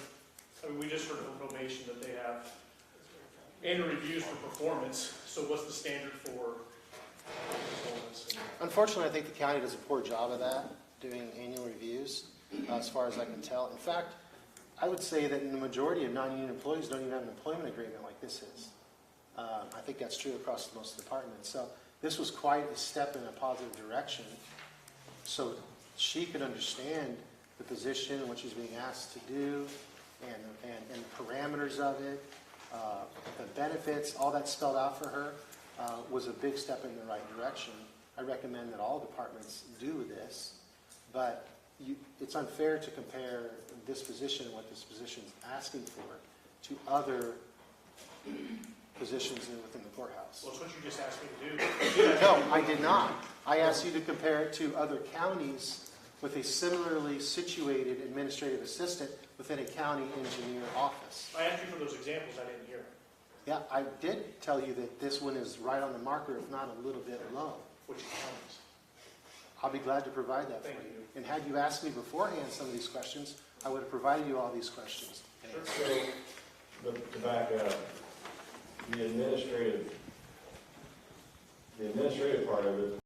I mean, we just heard from probation that they have annual reviews for performance. So what's the standard for performance? Unfortunately, I think the county does a poor job of that, doing annual reviews, as far as I can tell. In fact, I would say that in the majority of non-union employees don't even have an employment agreement like this is. I think that's true across most departments. So this was quite a step in a positive direction, so she could understand the position and what she's being asked to do, and the parameters of it, the benefits, all that spelled out for her was a big step in the right direction. I recommend that all departments do this, but it's unfair to compare this position and what this position is asking for to other positions within the courthouse. Well, it's what you just asked me to do. No, I did not. I asked you to compare it to other counties with a similarly situated administrative assistant within a county engineer office. I asked you for those examples, I didn't hear. Yeah, I did tell you that this one is right on the marker, if not a little bit low. Which counties? I'll be glad to provide that for Thank you. And had you asked me beforehand some of these questions, I would have provided you all these questions. So, to back up, the administrative part of it,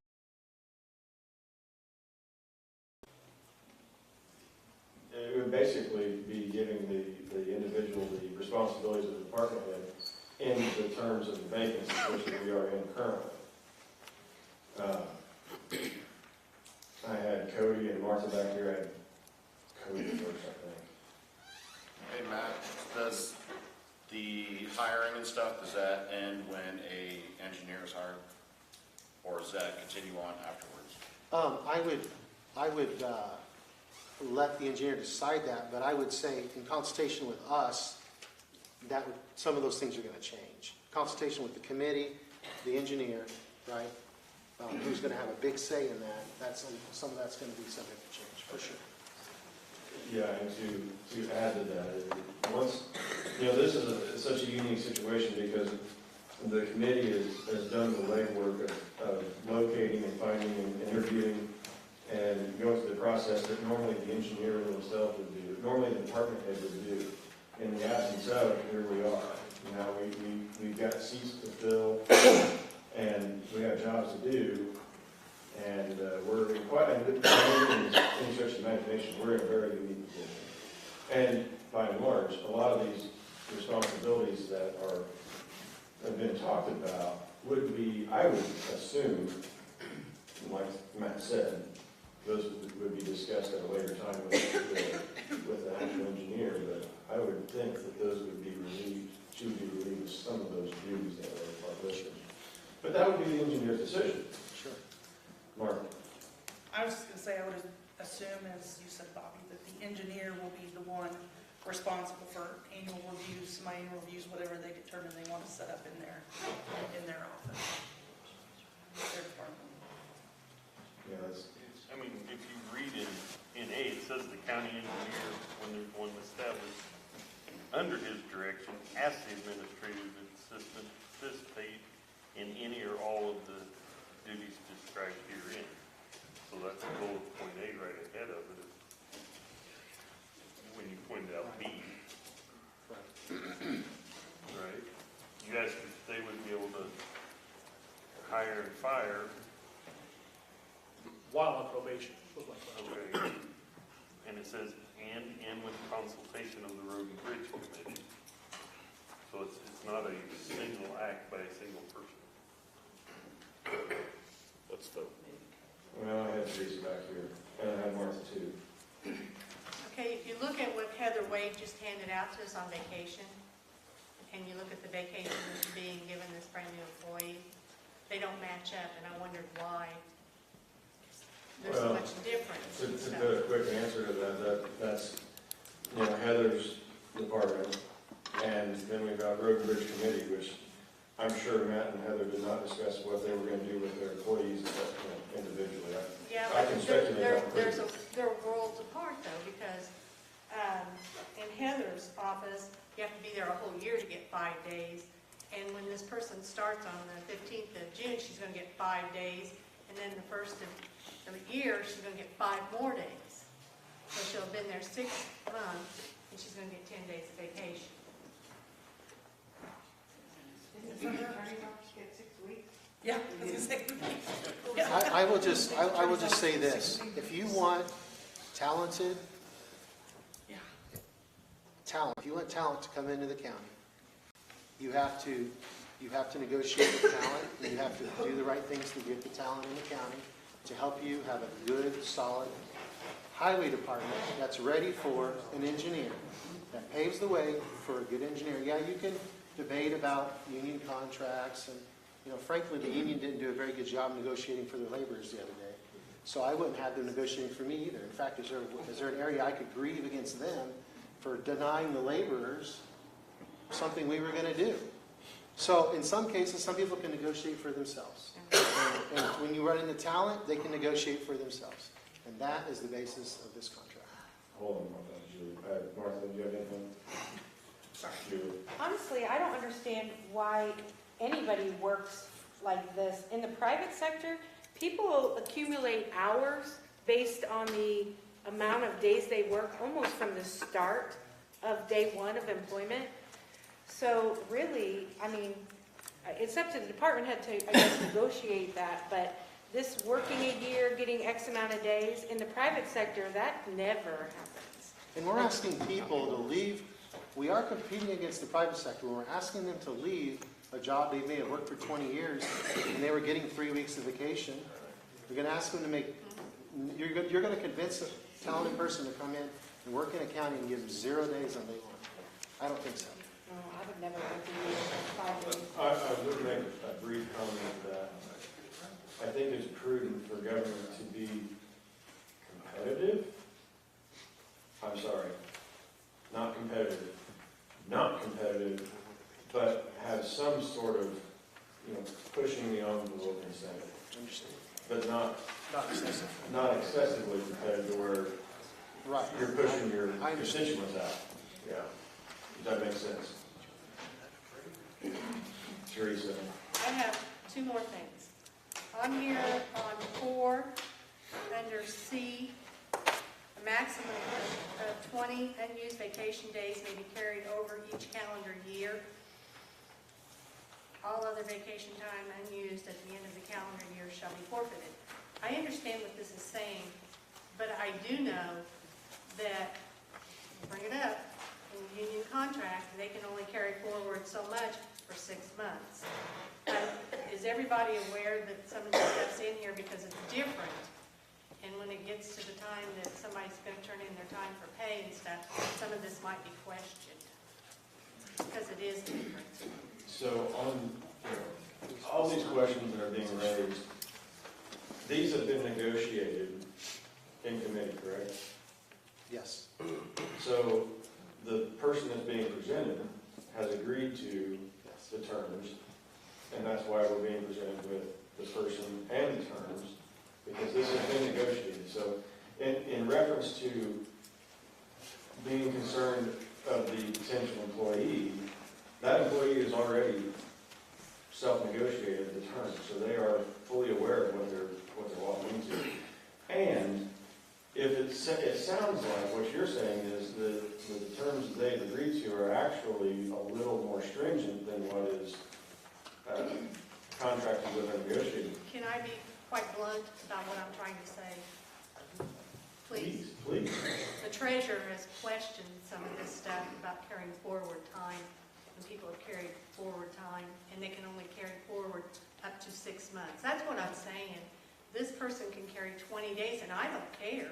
it would basically be giving the individual the responsibilities of the department head in the terms of the vacancy, which we are in currently. I had Cody and Martha back here. I had Cody first, I think. Hey, Matt, does the hiring and stuff, does that end when a engineer is hired? Or does that continue on afterwards? I would let the engineer decide that, but I would say in consultation with us, some of those things are going to change. Consultation with the committee, the engineer, right? Who's going to have a big say in that? Some of that's going to be subject to change, for sure. Yeah, and to add to that, once, this is such a unique situation because the committee has done the legwork of locating and finding and interviewing and going through the process that normally the engineer themselves would do, normally the department head would do. In the absence of, here we are. Now we've got seats to fill and we have jobs to do. And we're in quite, in any stretch of imagination, we're in a very unique position. And by and large, a lot of these responsibilities that have been talked about would be, I would assume, like Matt said, those would be discussed at a later time with the actual engineer, but I would think that those would be relieved, she would be relieved of some of those duties that are listed. But that would be the engineer's decision. Sure. Mark. I was just going to say, I would assume, as you said, Bobby, that the engineer will be the one responsible for annual reviews, semi-annual reviews, whatever they determine they want to set up in their office, their department. Yeah, I mean, if you read in A, it says the county engineer, when there's one established, under his direction, asks the administrative assistant to participate in any or all of the duties described herein. So that's bullet point A right ahead of it. When you pointed out B. Right? You asked if they would be able to hire and fire. While on probation, was my question. Okay. And it says, and in with consultation of the Road and Bridge Committee. So it's not a single act by a single person. Let's vote. Well, I had Teresa back here, and I had Martha too. Okay, if you look at what Heather Wade just handed out to us on vacation, and you look at the vacation that's being given this brand new employee, they don't match up, and I wondered why there's so much difference. To put a quick answer to that's Heather's department, and then we've got Road and Bridge Committee, which I'm sure Matt and Heather did not discuss what they were gonna do with their employees, individually. Yeah, I but can speculate they're, on there's a, they're worlds apart though, because, in Heather's office, you have to be there a whole year to get 5 days. And when this person starts on the 15th of June, she's gonna get 5 days. And then the first of the year, she's gonna get 5 more days. So she'll have been there 6 months, and she's gonna get 10 days of vacation. Yeah. I was gonna say. I will just say this, if you want talented talent, if you want talent to come into the county, you have to negotiate with talent, and you have to do the right things to get the talent in the county to help you have a good, solid highway department that's ready for an engineer, that paves the way for a good engineer. Yeah, you can debate about union contracts, and frankly, the union didn't do a very good job negotiating for their laborers the other day. So I wouldn't have them negotiating for me either. In fact, is there an area I could grieve against them for denying the laborers something we were going to do? So in some cases, some people can negotiate for themselves. And when you run into talent, they can negotiate for themselves. And that is the basis of this contract. Hold on, Julie. Martha, do you have anything? Sorry. Julie. Honestly, I don't understand why anybody works like this. In the private sector, people accumulate hours based on the amount of days they work almost from the start of day one of employment. So really, I mean, it's up to the department head to, I guess, negotiate that, but this working a year, getting X amount of days, in the private sector, that never happens. And we're asking people to leave. We are competing against the private sector. We're asking them to leave a job they may have worked for 20 years and they were getting 3 weeks of vacation. You're going to ask them to make, you're going to convince a talented person to come in and work in a county and give them 0 days on day one. I don't think so. No, I would never work a year, 5 days. I would make a brief comment that I think it's prudent for government to be competitive. I'm sorry, not competitive. Not competitive, but have some sort of, pushing the envelope incentive. Understand. But not excessive. Not excessively competitive where you're pushing your constituents out. Yeah. Does that make sense? Teresa. I have 2 more things. On here, on 4, under C, a maximum of 20 unused vacation days may be carried over each calendar year. All other vacation time unused at the end of the calendar year shall be forfeited. I understand what this is saying, but I do know that, bring it up, in the union contract, they can only carry forward so much for 6 months. Is everybody aware that some of this stuff's in here because it's different? And when it gets to the time that somebody's going to turn in their time for pay and stuff, some of this might be questioned because it is different. So on all these questions that are being raised, these have been negotiated in committee, correct? Yes. So the person that's being presented has agreed to the terms, and that's why we're being presented with the person and the terms, because this has been negotiated. So in reference to being concerned of the potential employee, that employee is already self-negotiated the terms, so they are fully aware of what they're walking into. And if it sounds like what you're saying is that the terms that they've agreed to are actually a little more stringent than what is contracted with and negotiated. Can I be quite blunt about what I'm trying to say? Please. Please. The treasurer has questioned some of this stuff about carrying forward time, and people have carried forward time, and they can only carry forward up to 6 months. That's what I'm saying. This person can carry 20 days, and I don't care,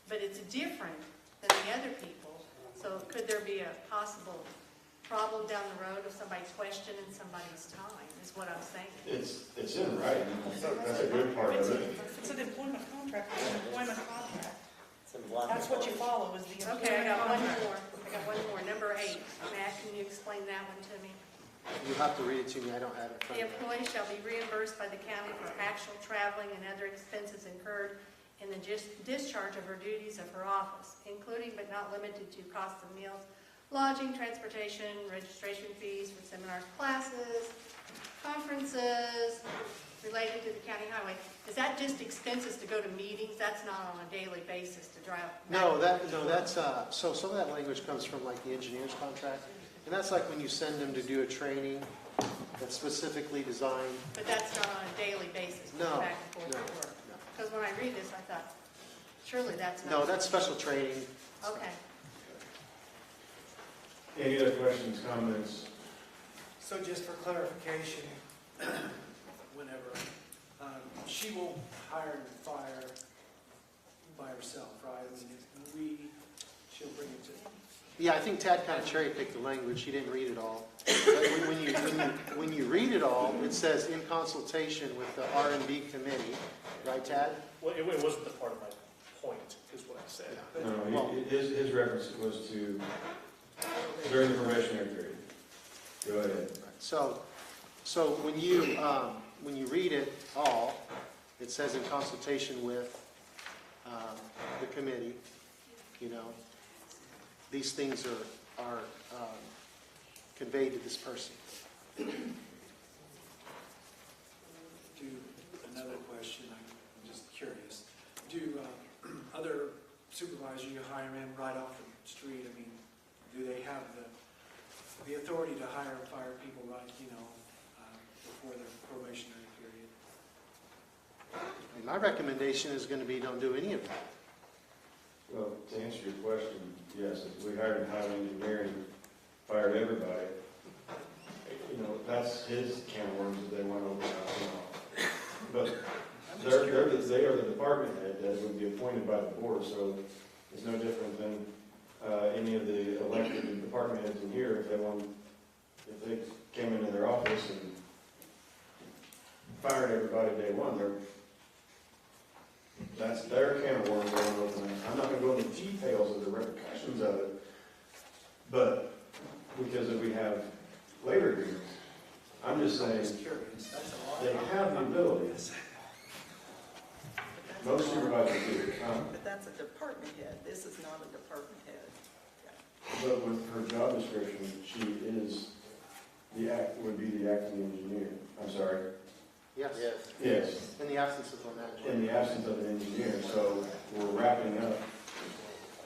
but it's different than the other people. So could there be a possible problem down the road of somebody questioning somebody's time, is what I'm saying. It's in writing. That's a good part of it. It's an employment contract, it's an employment contract. That's what you follow, is the employment Okay, I got one contract. more. Number 8. Matt, can you explain that one to me? You have to read it to me, I don't have it in front The of me. employee shall be reimbursed by the county for actual traveling and other expenses incurred in the discharge of her duties of her office, including but not limited to costs of meals, lodging, transportation, registration fees for seminars, classes, conferences related to the county highway. Is that just expenses to go to meetings? That's not on a daily basis to drive? No, that's, so some of that language comes from like the engineer's contract, and that's like when you send them to do a training that's specifically designed. But that's not on a daily basis, to No, go back and forth to work? Because when I read this, I thought, surely that's not. No, that's special training. Okay. Any other questions, comments? So just for clarification, whenever, she will hire and fire by herself, right? I mean, she'll bring it to. Yeah, I think Tad kind of cherry picked the language, he didn't read it all. But when you read it all, it says in consultation with the R&B committee, right Tad? Well, it wasn't the part of my point, is what I said. No, his reference was to during the probationary period. Go ahead. So when you read it all, it says in consultation with the committee, you know, these things are conveyed to this person. Another question, I'm just curious. Do other supervisors you hire in right off the street, I mean, do they have the authority to hire and fire people right, before their probationary period? And my recommendation is going to be don't do any of that. Well, to answer your question, yes, if we hired a highway engineer and fired everybody, that's his can of worms that they want to open up. But they are the department head that would be appointed by the board, so it's no different than any of the elected department heads in here. If they came into their office and fired everybody day one, that's their can of worms they want to open up. I'm not going to go into details of the repercussions of it, but because we have labor agreements, I'm just saying they have the ability. Most supervisors do. But that's a department head, this is not a department head. But with her job description, she would be the acting engineer. I'm sorry. Yes. Yes. In the absence of one manager. In the absence of an engineer, so we're wrapping up.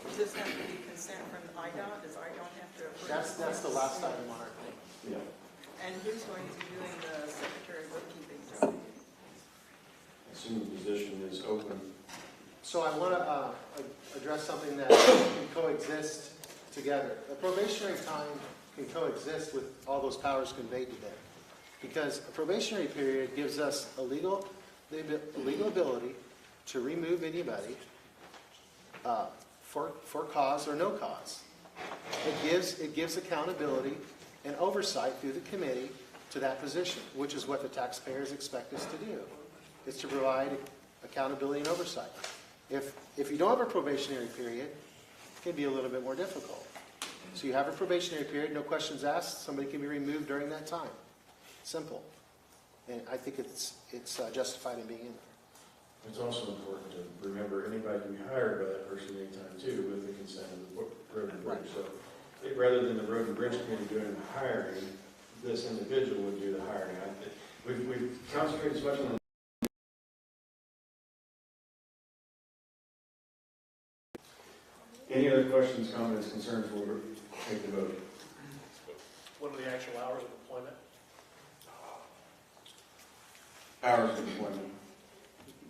Does this have to be consent from IDOT? Does IDOT have to approve? That's the last item on our thing. Yeah. And who's going to be doing the secretary bookkeeping job? Assume the position is open. So I want to address something that can coexist together. A probationary time can coexist with all those powers conveyed to them. Because a probationary period gives us the legal ability to remove anybody for cause or no cause. It gives accountability and oversight through the committee to that position, which is what the taxpayers expect us to do, is to provide accountability and oversight. If you don't have a probationary period, it can be a little bit more difficult. So you have a probationary period, no questions asked, somebody can be removed during that time. Simple. And I think it's justified in being in there. It's also important to remember anybody can be hired by that person anytime too, with the consent of the road and bridge. So rather than the road and bridge committee doing the hiring, this individual would do the hiring. We've concentrated so much on any other questions, comments, concerns before we take the vote? What are the actual hours of employment? Hours of employment.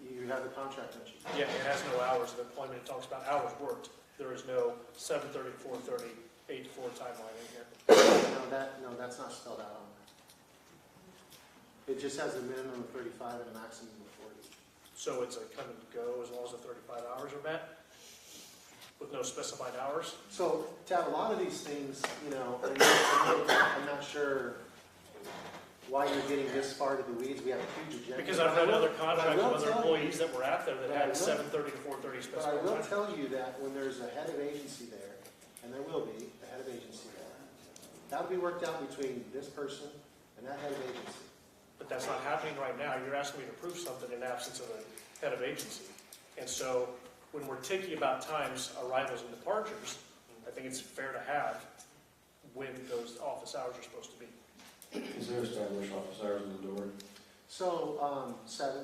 You have the contract, don't you? Yeah, it has no hours of employment. It talks about hours worked. There is no 7:30 to 4:30, 8 to 4 timeline in here. No, that's not spelled out on there. It just has a minimum of 35 and a maximum of 40. So it's a come and go as long as the 35 hours are met, with no specified hours? So, Tad, a lot of these things, I'm not sure why you're getting this far to the weeds. We have a huge agenda. Because I've read other contracts with other employees that were out there that had 7:30 to 4:30 But I specified will time. tell you that when there's a head of agency there, and there will be a head of agency there, That would be worked out between this person and that head of agency. But that's not happening right now. You're asking me to approve something in absence of a head of agency. And so when we're thinking about times, arrivals and departures, I think it's fair to have when those office hours are supposed to be. Is there established office hours in the door? So, 7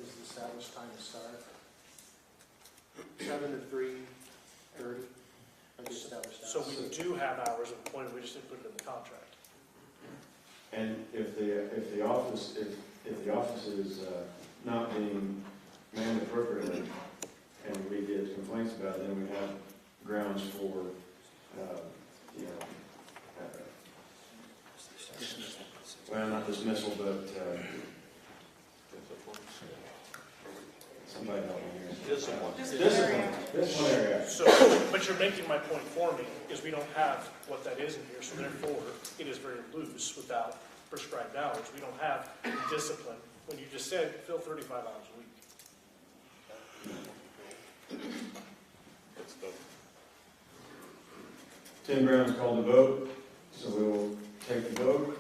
is the established time to start. 7 to 3:30 are the established hours. So we do have hours of employment, we just didn't put it in the contract. And if the office is not being manned appropriately, and we get complaints about it, then we have grounds for, well, not dismissal, but somebody help me here. Discipline. So, but you're making my point for me, is we don't have what that is in here, so therefore, it is very loose without prescribed hours. We don't have discipline. When you just said, fill 35 hours a week. Tim Brown's called the vote, so we will take the vote.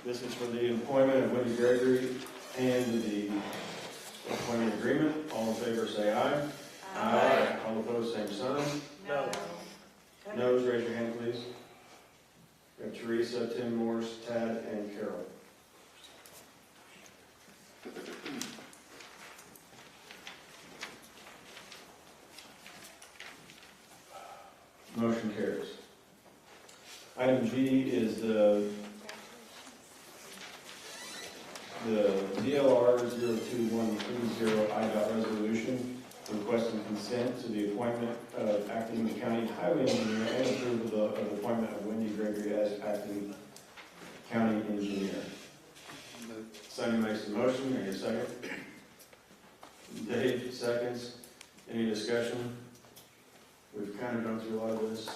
This is for the employment of Wendy Gregory and the employment agreement. All in favor say aye. Aye. All opposed, same sign. No. Noes, raise your hand, please. We have Teresa, Tim Morse, Tad, and Carol. Motion carries. Item G is the DLR 02130 IDOT resolution requesting consent to the appointment of acting county highway engineer and approval of the appointment of Wendy Gregory as acting county engineer. Sonny makes the motion. Any second? Dave seconds. Any discussion? We've kind of gone through a lot of this.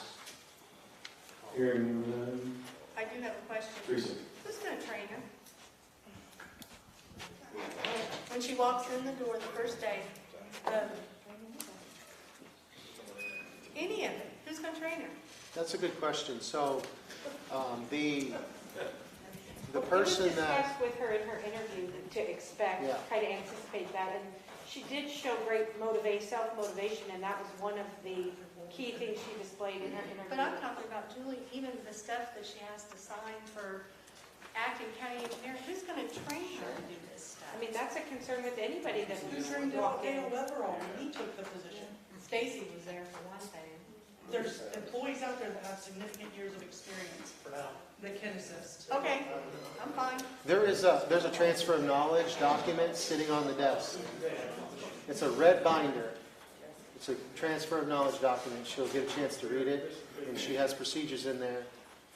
Hearing none. I do have a question. Teresa. Who's going to train her? When she walks in the door the first day, any of it, who's going to train her? That's a good question. So, the person It was that, discussed with her in her interview to expect, Yeah. try to anticipate that, and she did show great self-motivation, and that was one of the key things she displayed in her interview. But I'm talking about, Julie, even the stuff that she has to sign for acting county engineer, who's going to train her to do this stuff? I mean, that's a concern with anybody that Who trained walked in. Dale Weatherall when he took the position? Stacy was there for one thing. There's employees out there that have significant years of experience For now. that can assist. Okay, I'm fine. there's a transfer of knowledge document sitting on the desk. It's a red binder. It's a transfer of knowledge document. She'll get a chance to read it, and she has procedures in there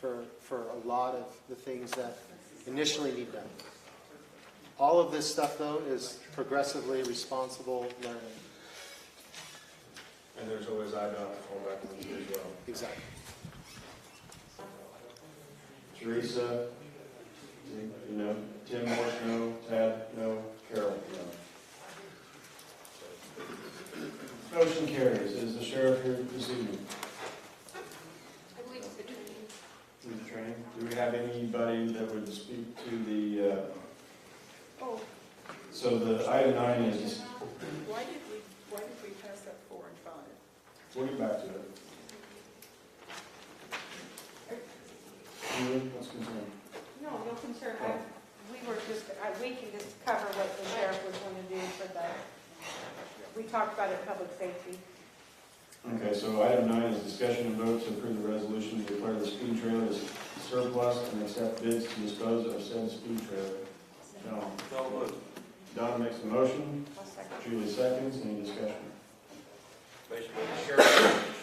for a lot of the things that initially need done. All of this stuff, though, is progressively responsible learning. And there's always IDOT to fall back into as well. Exactly. Teresa, no. Tim Morse, no. Tad, no. Carol, no. Motion carries. Is the sheriff here this evening? I believe it's the training. The training. Do we have anybody that would speak to the, Oh, so the item 9 is, Why did we pass up 4 and 5? we'll get back to it. Julie, what's concerned? no concern. We can just cover what the sheriff was going to do for the, we talked about it in public safety. Okay, so item 9 is discussion and vote to approve the resolution to declare the speed trailer as surplus and accept bids to dispose of said speed trailer. Don makes the motion. I'll second. Julie seconds. Any discussion? Basically, the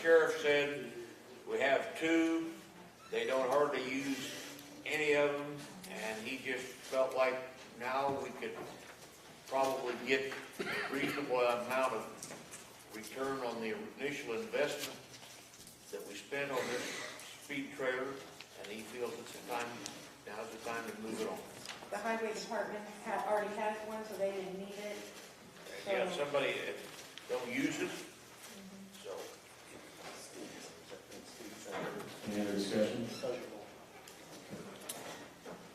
sheriff said, we have 2, they don't hardly use any of them, and he just felt like now we could probably get a reasonable amount of return on the initial investment that we spent on this speed trailer, and he feels now's the time to move it on. The highway department already has one, so they didn't need it. Yeah, somebody don't use it, so. Any other discussion?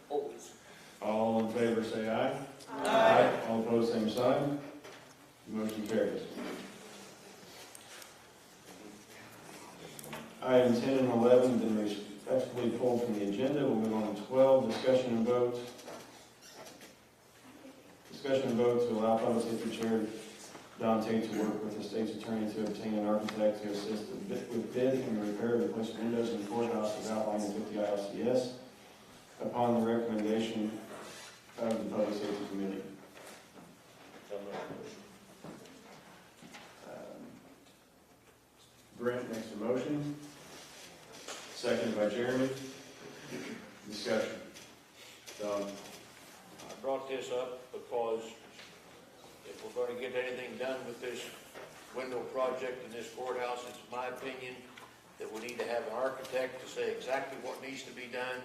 Always. All in favor say aye. Aye. All opposed, same sign. Motion carries. Item 10 and 11 have been respectively pulled from the agenda. We'll move on to 12, discussion and vote. Discussion and vote to allow Public Safety Chair Don Tate to work with the state's attorney to obtain an architect to assist with bid and repair of replacement windows in the courthouse as outlined in 50 ILCS upon the recommendation of the Public Safety Committee. Brent makes a motion, seconded by Jeremy. Discussion. Don? I brought this up because if we're going to get anything done with this window project in this courthouse, it's my opinion that we need to have an architect to say exactly what needs to be done,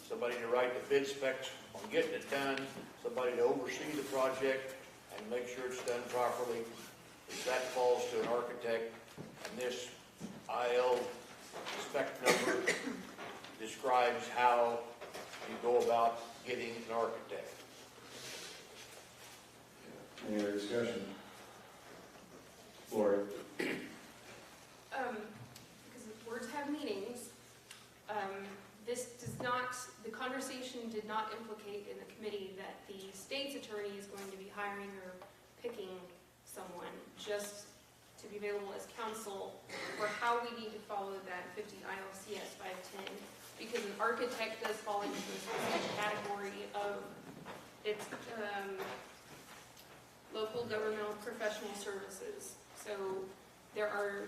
somebody to write the bid specs on getting it done, somebody to oversee the project and make sure it's done properly. If that falls to an architect, and this IL spec number describes how you go about getting an architect. Any other discussion? Lori? Because words have meanings, this does not, the conversation did not implicate in the committee that the state's attorney is going to be hiring or picking someone, just to be available as counsel for how we need to follow that 50 ILCS 510, because an architect does fall into a specific category of its local governmental professional services. So there are,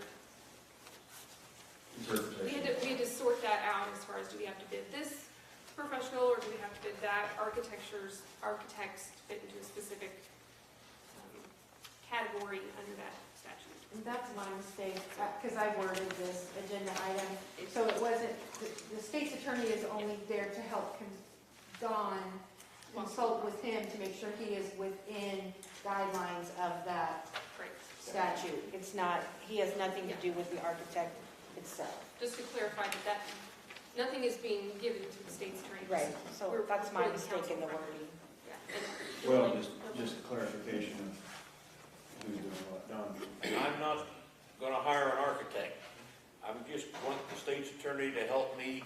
we had to sort that out as far as, do we have to bid this professional or do we have to bid that? Architects fit into a specific category under that statute. And that's my mistake, because I worded this agenda item, so it wasn't, the state's attorney is only there to help Don consult with him to make sure he is within guidelines of that statute. It's not, he has nothing to do with the architect itself. Just to clarify that nothing is being given to the state's attorney. Right, so that's my mistake in the wording. Well, just a clarification of who's doing what. Don? I'm not going to hire an architect. I just want the state's attorney to help me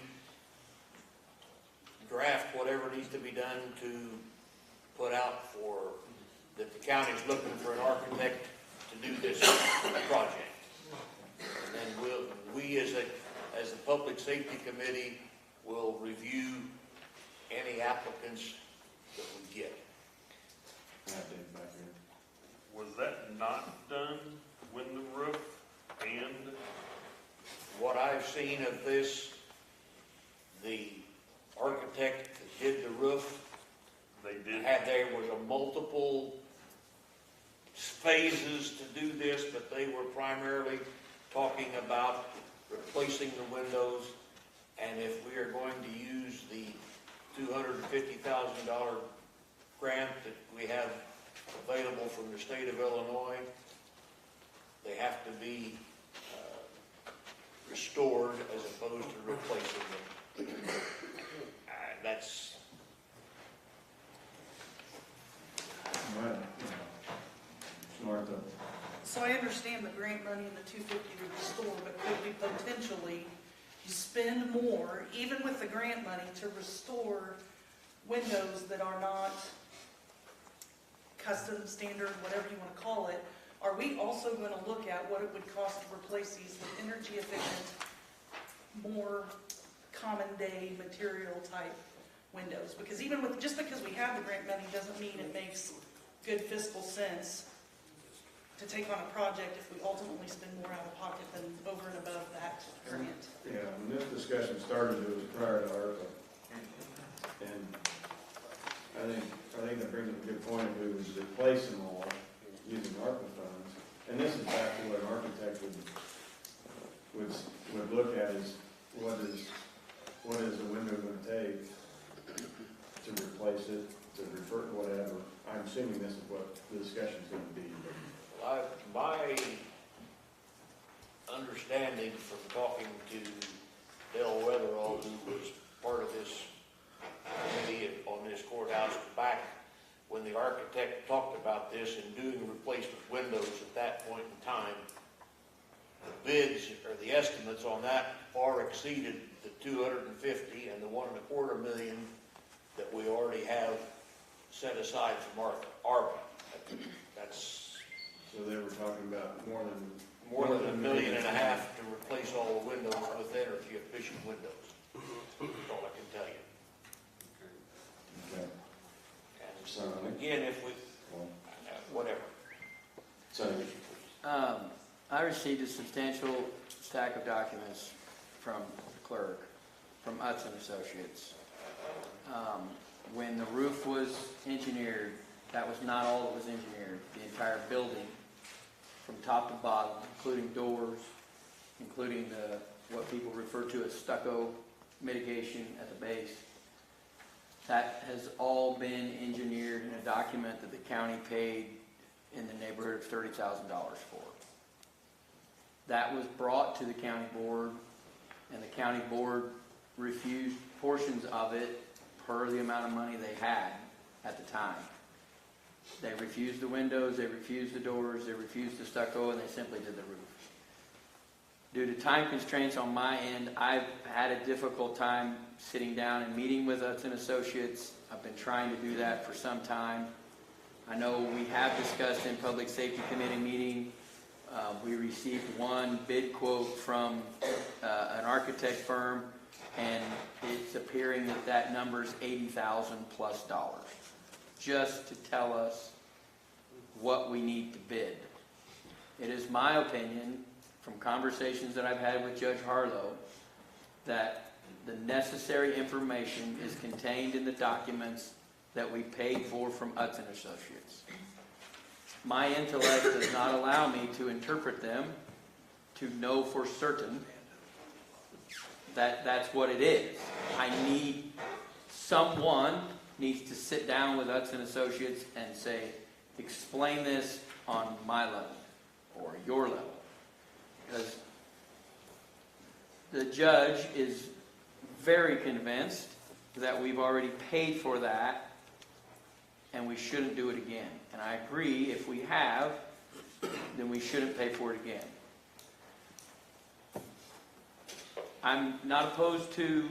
draft whatever needs to be done to put out for, that the county's looking for an architect to do this project. And then we as a public safety committee will review any applicants that we get. Was that not done when the roof and? What I've seen of this, the architect that did the roof, there was a multiple phases to do this, but they were primarily talking about replacing the windows, and if we are going to use the $250,000 grant that we have available from the state of Illinois, they have to be restored as opposed to replacing them. That's Martha. So I understand the grant money and the 250 to restore, but could we potentially spend more, even with the grant money, to restore windows that are not custom, standard, whatever you want to call it? Are we also going to look at what it would cost to replace these with energy efficient, more common day material type windows? Because even with, just because we have the grant money doesn't mean it makes good fiscal sense to take on a project if we ultimately spend more out of pocket than over and above that grant. Yeah, when this discussion started, it was prior to ARPA. And I think that brings up a good point, if it was replace them all using ARPA funds. And this is back to what an architect would look at is what is the window going to take to replace it, to refer to whatever. I'm assuming this is what the discussion's going to be. my understanding from talking to Dale Weatherall, who was part of this committee on this courthouse, back when the architect talked about this and doing replacement windows at that point in time. The bids or the estimates on that far exceeded the 250 and the $1.25 million that we already have set aside from ARPA. That's So they were talking about more than $1.5 million to replace all the windows with energy efficient windows. That's all I can tell you. Okay. And So, again, if we, whatever. so, I received a substantial stack of documents from the clerk, from Utz and Associates. When the roof was engineered, that was not all that was engineered. The entire building, from top to bottom, including doors, including what people refer to as stucco mitigation at the base, that has all been engineered in a document that the county paid in the neighborhood of $30,000 for. That was brought to the county board, and the county board refused portions of it per the amount of money they had at the time. They refused the windows, they refused the doors, they refused the stucco, and they simply did the roof. Due to time constraints on my end, I've had a difficult time sitting down and meeting with Utz and Associates. I've been trying to do that for some time. I know we have discussed in Public Safety Committee meeting. We received one bid quote from an architect firm, and it's appearing that that number's $80,000 plus, just to tell us what we need to bid. It is my opinion, from conversations that I've had with Judge Harlow, that the necessary information is contained in the documents that we paid for from Utz and Associates. My intellect does not allow me to interpret them to know for certain that that's what it is. Someone needs to sit down with Utz and Associates and say, explain this on my level or your level. Because the judge is very convinced that we've already paid for that and we shouldn't do it again. And I agree, if we have, then we shouldn't pay for it again. I'm not opposed to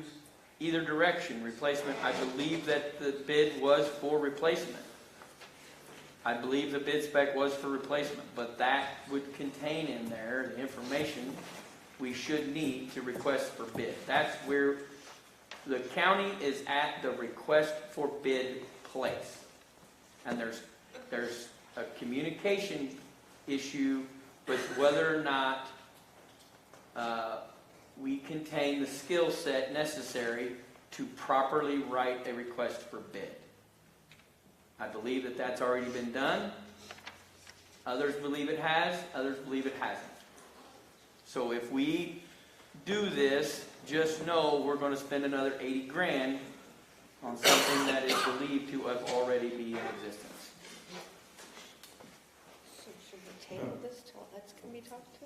either direction, replacement. I believe that the bid was for replacement. I believe the bid spec was for replacement, but that would contain in there the information we should need to request for bid. That's where the county is at, the request for bid place. And there's a communication issue with whether or not we contain the skill set necessary to properly write a request for bid. I believe that that's already been done. Others believe it has, others believe it hasn't. So if we do this, just know we're going to spend another $80,000 on something that is believed to have already been in existence. So should we table this till that's going to be talked to?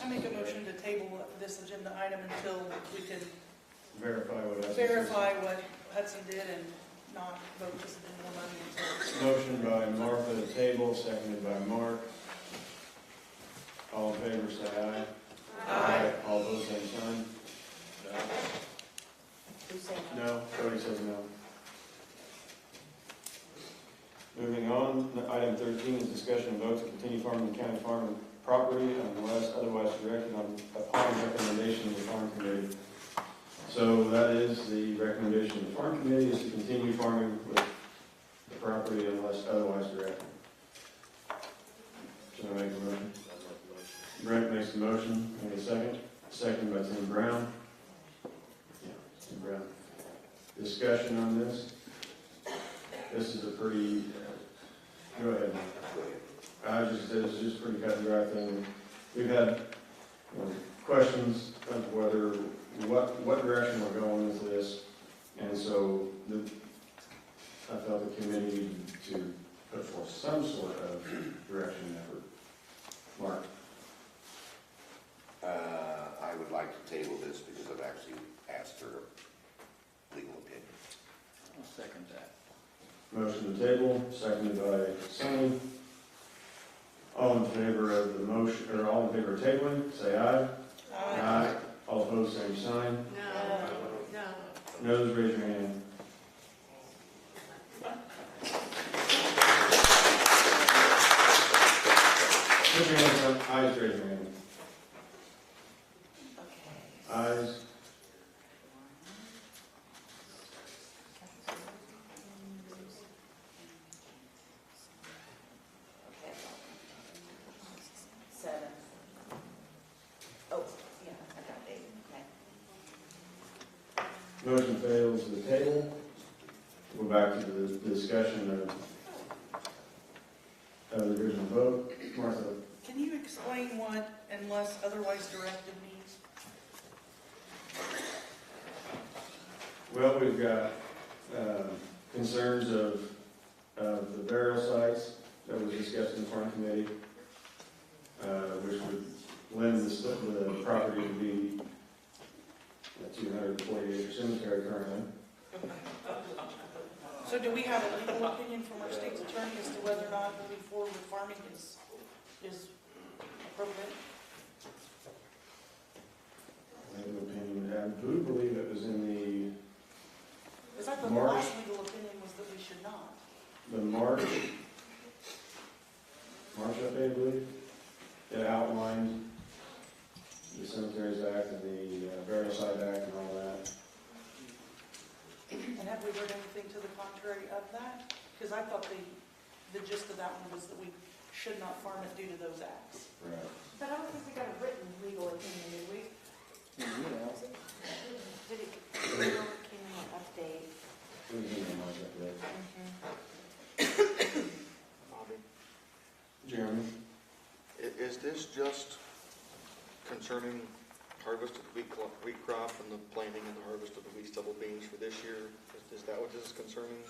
I make a motion to table this agenda item until we can verify what Hudson did and not vote to spend more money until. motion by Martha to table, seconded by Mark. All in favor, say aye. Aye. All those same sign. Who's saying no? No. Cody says no. Moving on, item 13 is discussion and vote to continue farming county farm property unless otherwise directed upon recommendation of the farm committee. So that is the recommendation of the farm committee, is to continue farming with the property unless otherwise directed. Should I make a motion? Brent makes the motion. Any second? Second by Tim Brown. Yeah, Tim Brown. Discussion on this. This is a pretty, go ahead. This is just a pretty cut and dry thing. We've had questions of whether, what direction we're going with this. And so I felt the committee needed to put forth some sort of direction and effort. Mark? I would like to table this because I've actually asked for legal opinion. I'll second that. Motion to table, seconded by Sonny. All in favor of the motion, or all in favor of tabling, say aye. Aye. All opposed, same sign. No. Noes, raise your hand. Put your hands up, ayes, raise your hand. Ayes. Seven. Oh, yeah, I got eight, okay. Motion fails to the table. Go back to the discussion of the original vote. Martha? Can you explain what unless otherwise directed means? Well, we've got concerns of the burial sites that was discussed in the farm committee, which would lend the property to be a 240-acre cemetery currently. So do we have a legal opinion from our state's attorney as to whether or not moving forward with farming is appropriate? Legal opinion, I do believe it was in Because I thought the March. last legal opinion was that we should not. the March update, I believe. It outlined the Cemeteries Act and the Burial Site Act and all that. And have we heard anything to the contrary of that? Because I thought the gist of that one was that we should not farm it due to those acts. Right. But I don't think we got a written legal opinion, did we? Did it, came in an update? It was in the March update. Bobby, Jeremy? is this just concerning harvest of the wheat crop and the planting and the harvest of the wheat stubble beans for this year? Is that what this is concerning?